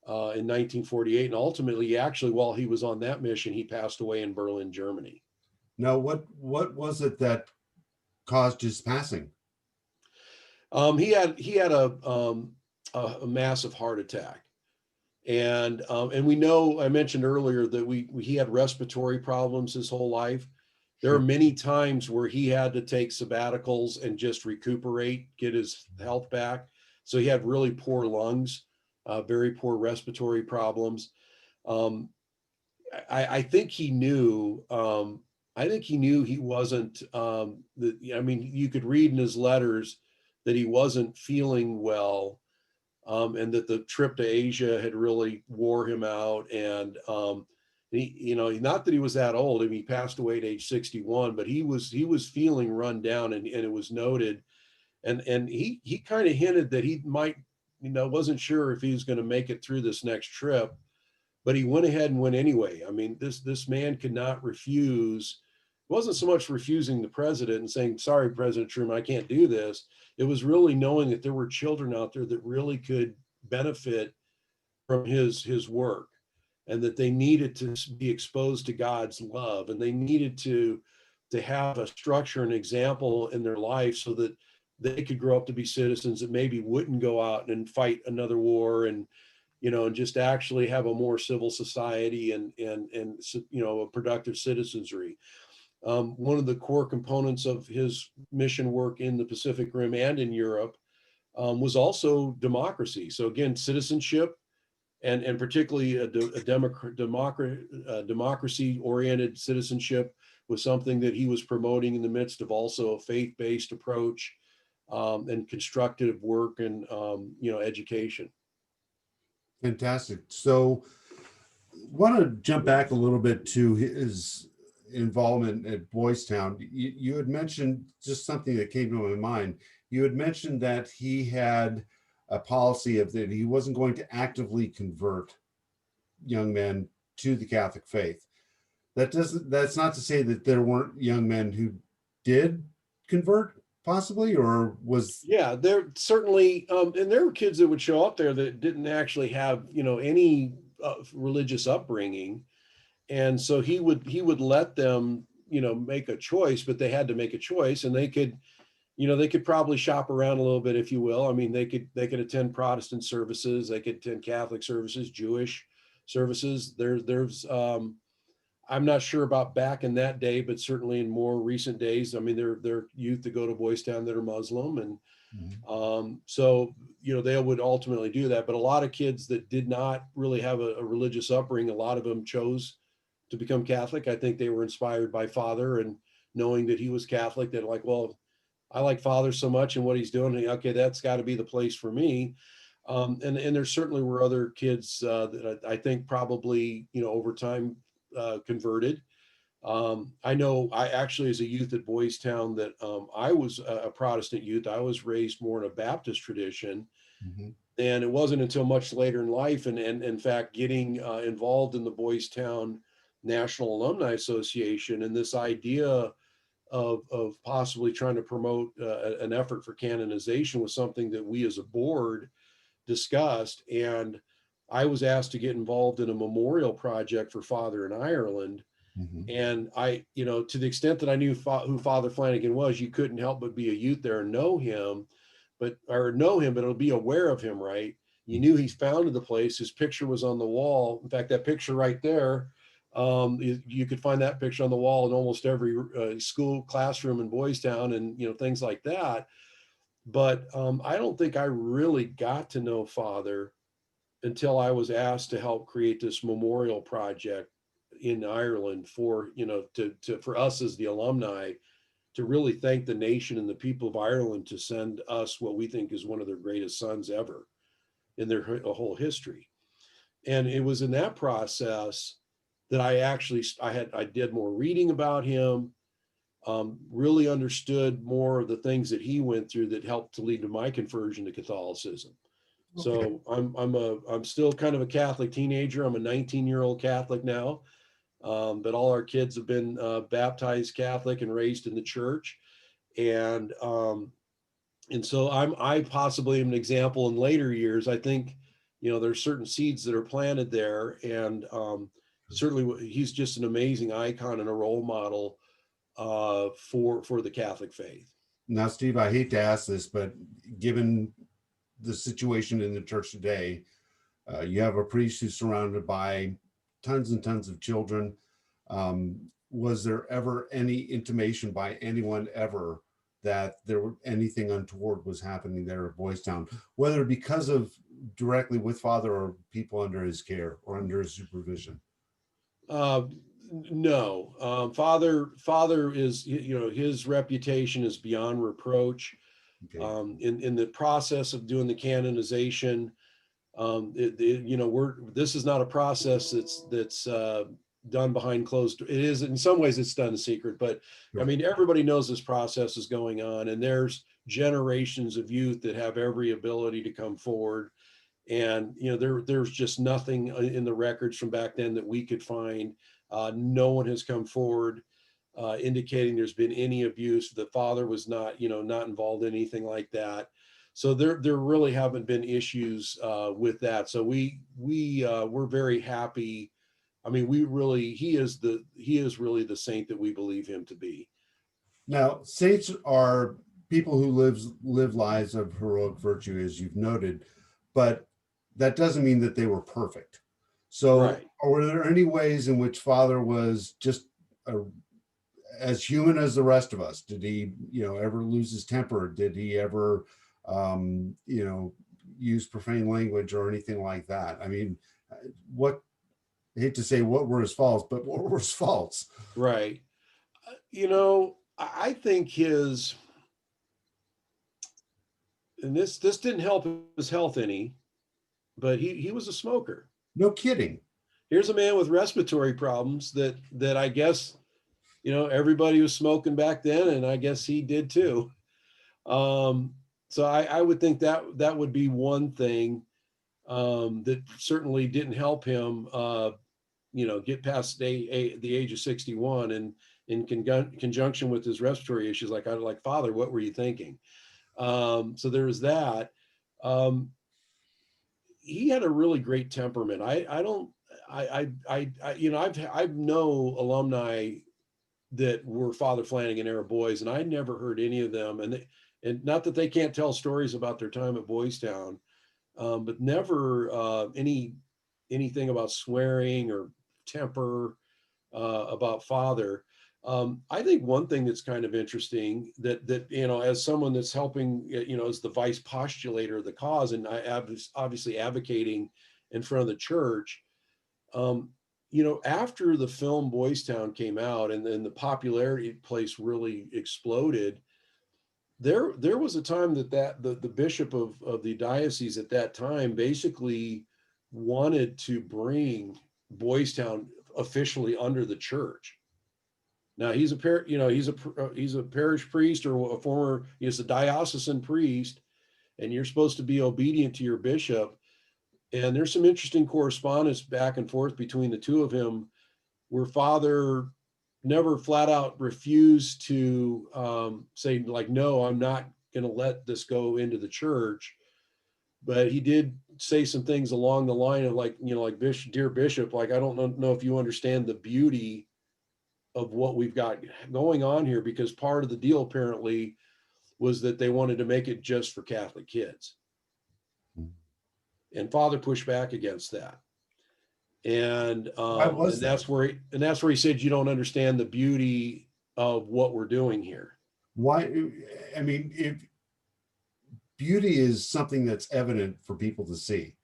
in 1948. And ultimately, actually, while he was on that mission, he passed away in Berlin, Germany. Now, what was it that caused his passing? He had a massive heart attack. And we know, I mentioned earlier that he had respiratory problems his whole life. There are many times where he had to take sabbaticals and just recuperate, get his health back. So he had really poor lungs, very poor respiratory problems. I think he knew. He wasn't. You could read in his letters that he wasn't feeling well, and that the trip to Asia had really wore him out. And not that he was that old. I mean, he passed away at age 61, but he was feeling run down, and it was noted. And he kind of hinted that he might, wasn't sure if he was going to make it through this next trip, but he went ahead and went anyway. I mean, this man could not refuse. It wasn't so much refusing the president and saying, "Sorry, President Truman, I can't do this." It was really knowing that there were children out there that really could benefit from his work, and that they needed to be exposed to God's love, and they needed to have a structure and example in their life so that they could grow up to be citizens that maybe wouldn't go out and fight another war, and and just actually have a more civil society and a productive citizenry. One of the core components of his mission work in the Pacific Rim and in Europe was also democracy. So again, citizenship, and particularly a democracy-oriented citizenship was something that he was promoting in the midst of also a faith-based approach, and constructive work, and education. Fantastic. So, want to jump back a little bit to his involvement at Boys Town. You had mentioned just something that came to my mind. You had mentioned that he had a policy of that he wasn't going to actively convert young men to the Catholic faith. That's not to say that there weren't young men who did convert, possibly, or was. Yeah, there certainly, and there were kids that would show up there that didn't actually have any religious upbringing, and so he would let them make a choice, but they had to make a choice, and they could probably shop around a little bit, if you will. I mean, they could attend Protestant services, they could attend Catholic services, Jewish services. There's I'm not sure about back in that day, but certainly in more recent days, I mean, there are youth that go to Boys Town that are Muslim, and Mhm. So, they would ultimately do that. But a lot of kids that did not really have a religious upbringing, a lot of them chose to become Catholic. I think they were inspired by Father, and knowing that he was Catholic, they're like, well, I like Father so much and what he's doing. Okay, that's got to be the place for me. And there certainly were other kids that I think probably, over time converted. I know I actually, as a youth at Boys Town, that I was a Protestant youth. I was raised more in a Baptist tradition. Mhm. And it wasn't until much later in life, and in fact, getting involved in the Boys Town National Alumni Association, and this idea of possibly trying to promote an effort for canonization was something that we as a board discussed. And I was asked to get involved in a memorial project for Father in Ireland. Mhm. And to the extent that I knew who Father Flanagan was, you couldn't help but be a youth there and know him, but it'll be aware of him, right? You knew he founded the place. His picture was on the wall. In fact, that picture right there, you could find that picture on the wall in almost every school classroom in Boys Town, and things like that. But I don't think I really got to know Father until I was asked to help create this memorial project in Ireland for, for us as the alumni, to really thank the nation and the people of Ireland to send us what we think is one of their greatest sons ever in their whole history. And it was in that process that I did more reading about him, really understood more of the things that he went through that helped to lead to my conversion to Catholicism. Okay. So I'm still kind of a Catholic teenager. I'm a 19-year-old Catholic now, but all our kids have been baptized Catholic and raised in the church, and so I possibly am an example in later years. I think there's certain seeds that are planted there, and certainly he's just an amazing icon and a role model for the Catholic faith. Now, Steve, I hate to ask this, but given the situation in the church today, you have a priest who's surrounded by tons and tons of children. Was there ever any intimation by anyone ever that there were anything untoward was happening there at Boys Town, whether because of directly with Father or people under his care or under his supervision? Uh, no, Father is, his reputation is beyond reproach. Okay. In the process of doing the canonization, this is not a process that's done behind closed. It is, in some ways it's done in secret, but I Sure. mean, everybody knows this process is going on, and there's generations of youth that have every ability to come forward. And there's just nothing in the records from back then that we could find. No one has come forward indicating there's been any abuse. The Father was not involved in anything like that. So there really haven't been issues with that. So we're very happy. I mean, he is really the saint that we believe him to be. Now, saints are people who live lives of heroic virtue, as you've noted, but that doesn't mean that they were perfect. So, Right. were there any ways in which Father was just a, as human as the rest of us? Did he, ever lose his temper? Did he ever, use profane language or anything like that? I mean, what I hate to say what were his faults, but what were his faults? Right. I think and this didn't help his health any, but he was a smoker. No kidding. Here's a man with respiratory problems that I guess everybody was smoking back then, and I guess he did too. Um, so I would think that would be one thing that certainly didn't help him, get past the age of 61, and in conjunction with his respiratory issues. Like Father, what were you thinking? So there was that. Um, he had a really great temperament. I don't. I've know alumni that were Father Flanagan era boys, and I never heard any of them. And not that they can't tell stories about their time at Boys Town, but never anything about swearing or temper about Father. I think one thing that's kind of interesting that as someone that's helping, as the vice postulator of the cause, and obviously advocating in front of the church, after the film Boys Town came out and then the popularity place really exploded, there was a time that the bishop of the diocese at that time basically wanted to bring Boys Town officially under the church. Now he's a parish priest, or he's a diocesan priest, and you're supposed to be obedient to your bishop. And there's some interesting correspondence back and forth between the two of him, where Father never flat out refused to say, like, no, I'm not going to let this go into the church. But he did say some things along the line of, like, dear bishop, like, I don't know if you understand the beauty of what we've got going on here, because part of the deal apparently was that they wanted to make it just for Catholic kids. And Father pushed back against that. And that's where he said, you don't understand the beauty of what we're doing here. Why? I mean, if beauty is something that's evident for people to see,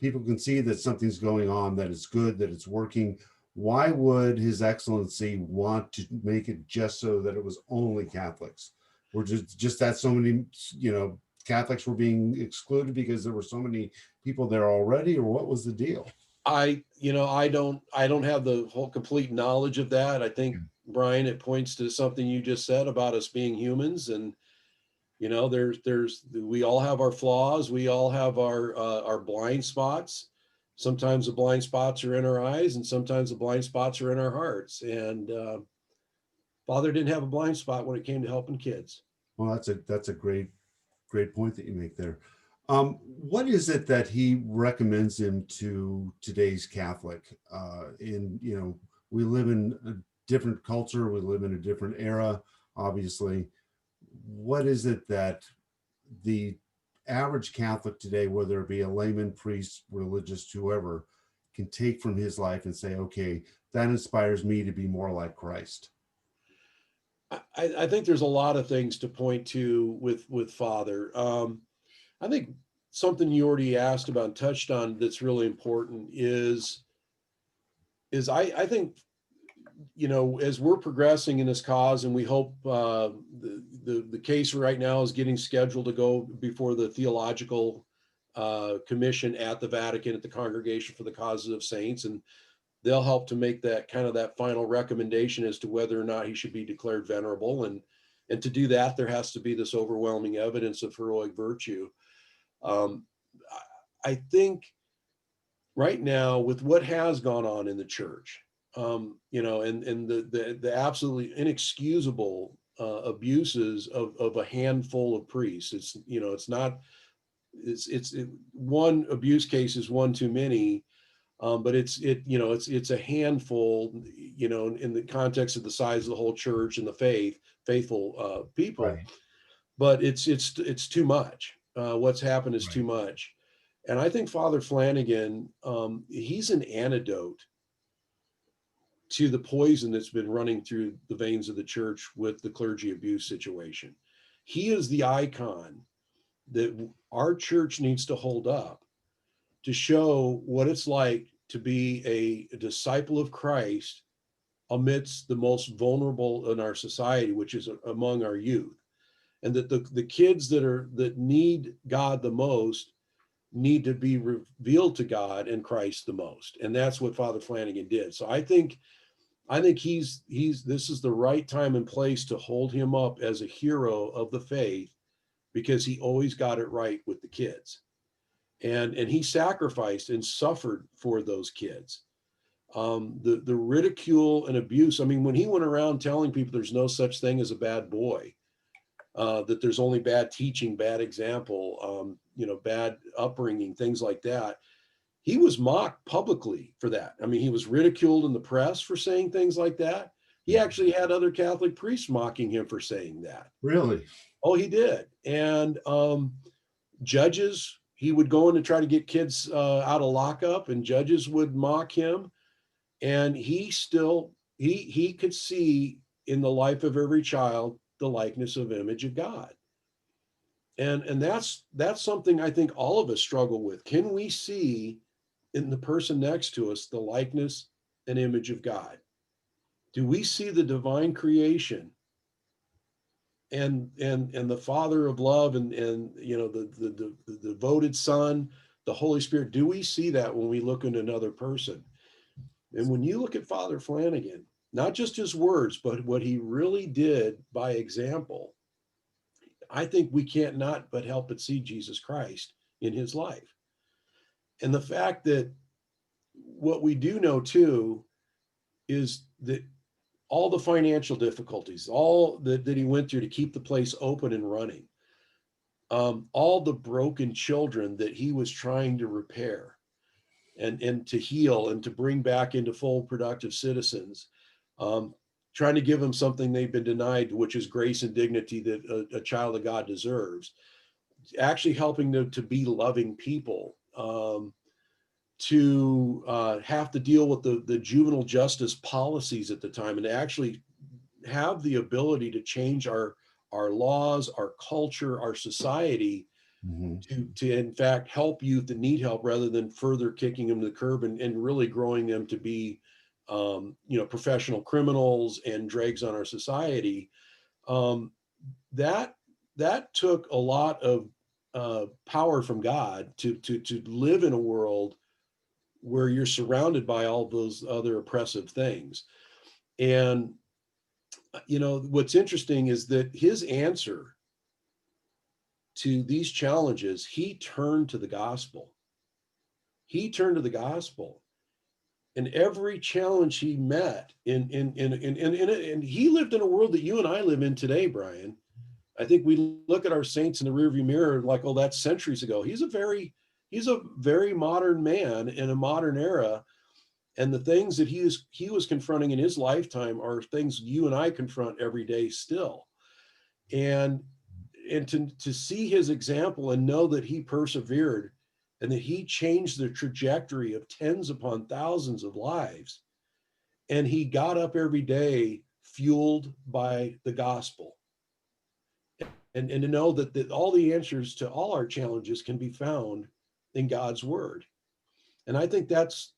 people can see that something's going on, that it's good, that it's working. Why would His Excellency want to make it just so that it was only Catholics? Or just that so many, Catholics were being excluded because there were so many people there already, or what was the deal? I don't have the whole complete knowledge of that. I think, Brian, it points to something you just said about us being humans, and we all have our flaws, we all have our blind spots. Sometimes the blind spots are in our eyes, and sometimes the blind spots are in our hearts. And Father didn't have a blind spot when it came to helping kids. Well, that's a great point that you make there. What is it that he recommends him to today's Catholic? We live in a different culture, we live in a different era, obviously. What is it that the average Catholic today, whether it be a layman, priest, religious, whoever, can take from his life and say, okay, that inspires me to be more like Christ? I think there's a lot of things to point to with Father. I think something you already asked about and touched on that's really important is I think, as we're progressing in this cause, and we hope the case right now is getting scheduled to go before the Theological Commission at the Vatican, at the Congregation for the Causes of Saints, and they'll help to make that final recommendation as to whether or not he should be declared venerable. And to do that, there has to be this overwhelming evidence of heroic virtue. I think right now, with what has gone on in the church, and the absolutely inexcusable abuses of a handful of priests, it's one abuse case is one too many. But it's a handful, in the context of the size of the whole church and the faithful people. Right. But it's too much. What's happened is too much. And I think Father Flanagan, he's an antidote to the poison that's been running through the veins of the church with the clergy abuse situation. He is the icon that our church needs to hold up to show what it's like to be a disciple of Christ amidst the most vulnerable in our society, which is among our youth. And that the kids that need God the most need to be revealed to God and Christ the most. And that's what Father Flanagan did. So I think this is the right time and place to hold him up as a hero of the faith, because he always got it right with the kids. And he sacrificed and suffered for those kids. The ridicule and abuse. I mean, when he went around telling people there's no such thing as a bad boy, that there's only bad teaching, bad example, bad upbringing, things like that, he was mocked publicly for that. I mean, he was ridiculed in the press for saying things like that. He actually had other Catholic priests mocking him for saying that. Really? Oh, he did. And judges, he would go in and try to get kids out of lockup, and judges would mock him. And he could see in the life of every child the likeness of image of God. And that's something I think all of us struggle with. Can we see in the person next to us the likeness and image of God? Do we see the divine creation and the Father of love and the devoted Son, the Holy Spirit? Do we see that when we look at another person? And when you look at Father Flanagan, not just his words, but what he really did by example, I think we can't not but help but see Jesus Christ in his life. And the fact that what we do know too is that all the financial difficulties, all that he went through to keep the place open and running, all the broken children that he was trying to repair and to heal and to bring back into full productive citizens, trying to give them something they've been denied, which is grace and dignity that a child of God deserves, actually helping them to be loving people, to have to deal with the juvenile justice policies at the time, and to actually have the ability to change our laws, our culture, our society, to in fact help youth that need help rather than further kicking them to the curb and really growing them to be professional criminals and dregs on our society. That took a lot of power from God to live in a world where you're surrounded by all those other oppressive things. And what's interesting is that his answer to these challenges, he turned to the gospel. He turned to the gospel. And every challenge he met and he lived in a world that you and I live in today, Brian. I think we look at our saints in the rearview mirror like, oh, that's centuries ago. He's a very modern man in a modern era. And the things that he was confronting in his lifetime are things you and I confront every day still. And to see his example and know that he persevered and that he changed the trajectory of tens upon thousands of lives. And he got up every day fueled by the gospel. And to know that all the answers to all our challenges can be found in God's word. And I think that's,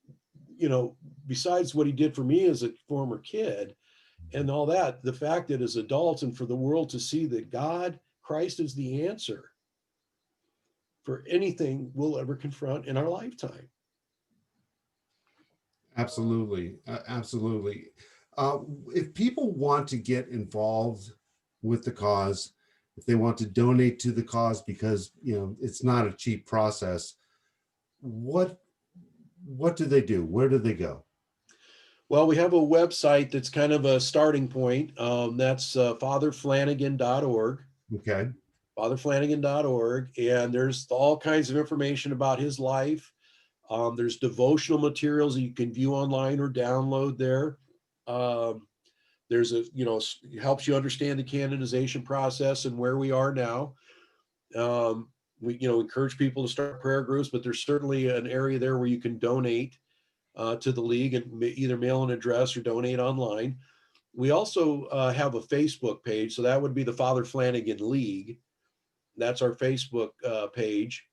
besides what he did for me as a former kid and all that, the fact that as adults and for the world to see that Christ is the answer for anything we'll ever confront in our lifetime. Absolutely. Absolutely. If people want to get involved with the cause, if they want to donate to the cause, because, it's not a cheap process, what do they do? Where do they go? Well, we have a website that's kind of a starting point. That's fatherflanagan.org. Okay. fatherflanagan.org. And there's all kinds of information about his life. There's devotional materials that you can view online or download there. There's helps you understand the canonization process and where we are now. We encourage people to start prayer groups, but there's certainly an area there where you can donate to the league and either mail an address or donate online. We also have a Facebook page, so that would be the Father Flanagan League. That's our Facebook page.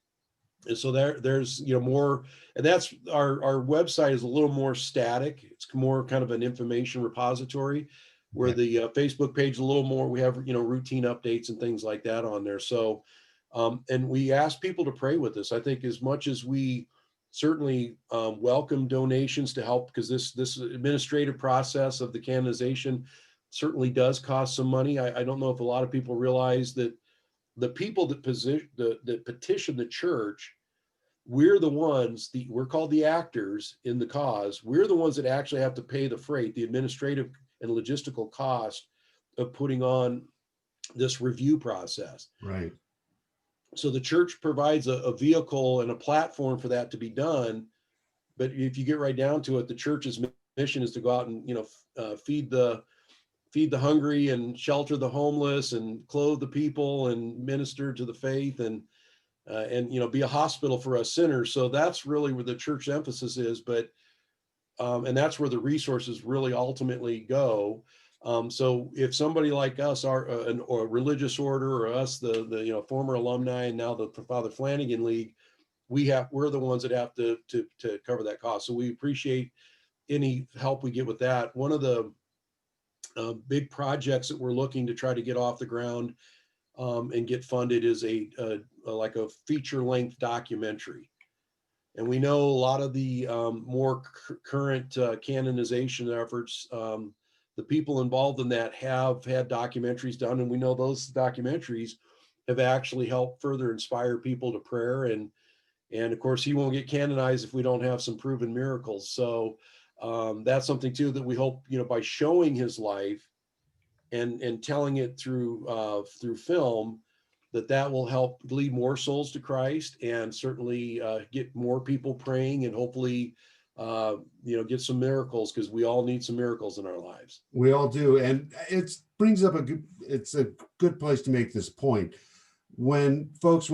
And so there's more, and that's our website is a little more static. It's more kind of an information repository, where the Facebook page is a little more, we have routine updates and things like that on there. So and we ask people to pray with us. I think as much as we certainly welcome donations to help, because this administrative process of the canonization certainly does cost some money. I don't know if a lot of people realize that the people that petition the church, we're the ones, we're called the actors in the cause. We're the ones that actually have to pay the freight, the administrative and logistical cost of putting on this review process. Right. So the church provides a vehicle and a platform for that to be done. But if you get right down to it, the church's mission is to go out and, feed the hungry and shelter the homeless and clothe the people and minister to the faith and be a hospital for us sinners. So that's really where the church emphasis is. But and that's where the resources really ultimately go. So if somebody like us are or a religious order, or us, the former alumni, and now the Father Flanagan League, we're the ones that have to cover that cost. So we appreciate any help we get with that. One of the big projects that we're looking to try to get off the ground and get funded is like a feature length documentary. And we know a lot of the more current canonization efforts, the people involved in that have had documentaries done, and we know those documentaries have actually helped further inspire people to prayer. And of course, he won't get canonized if we don't have some proven miracles. So that's something too that we hope, by showing his life and telling it through film, that will help lead more souls to Christ, and certainly get more people praying, and hopefully get some miracles, because we all need some miracles in our lives. We all do. And it brings up it's a good place to make this point. When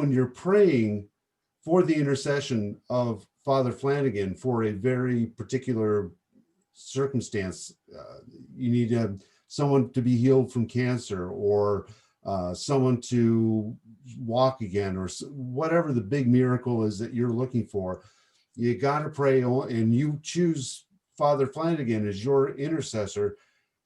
you're praying for the intercession of Father Flanagan for a very particular circumstance, you need someone to be healed from cancer, or someone to walk again, or whatever the big miracle is that you're looking for. You got to pray, and you choose Father Flanagan as your intercessor.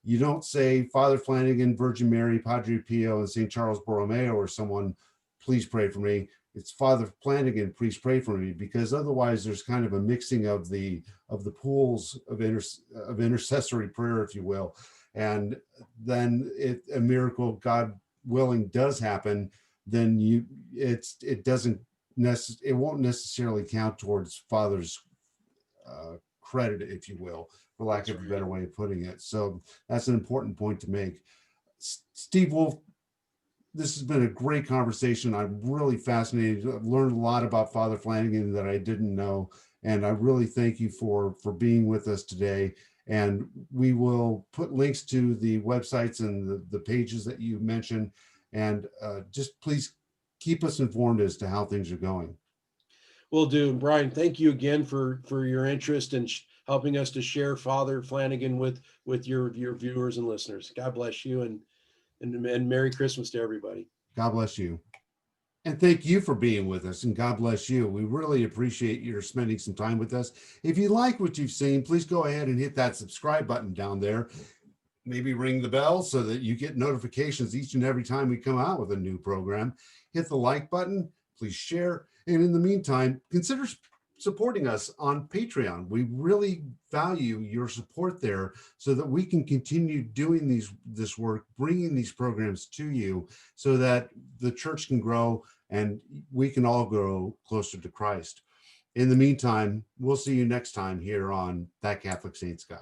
You don't say Father Flanagan, Virgin Mary, Padre Pio, and St. Charles Borromeo, or someone, please pray for me. It's Father Flanagan, please pray for me, because otherwise there's kind of a mixing of the pools of intercessory prayer, if you will. And then if a miracle, God willing, does happen, then it won't necessarily count towards Father's credit, if you will, for lack of a better way of putting it. So that's an important point to make. Steve Wolf, this has been a great conversation. I'm really fascinated. I've learned a lot about Father Flanagan that I didn't know, and I really thank you for being with us today. And we will put links to the websites and the pages that you mentioned, and just please keep us informed as to how things are going. Will do. And Brian, thank you again for your interest in helping us to share Father Flanagan with your viewers and listeners. God bless you, and Merry Christmas to everybody. God bless you. And thank you for being with us, and God bless you. We really appreciate your spending some time with us. If you like what you've seen, please go ahead and hit that subscribe button down there. Maybe ring the bell so that you get notifications each and every time we come out with a new program. Hit the like button, please share. And in the meantime, consider supporting us on Patreon. We really value your support there, so that we can continue doing this work, bringing these programs to you, so that the church can grow and we can all grow closer to Christ. In the meantime, we'll see you next time here on That Catholic Saints Guy.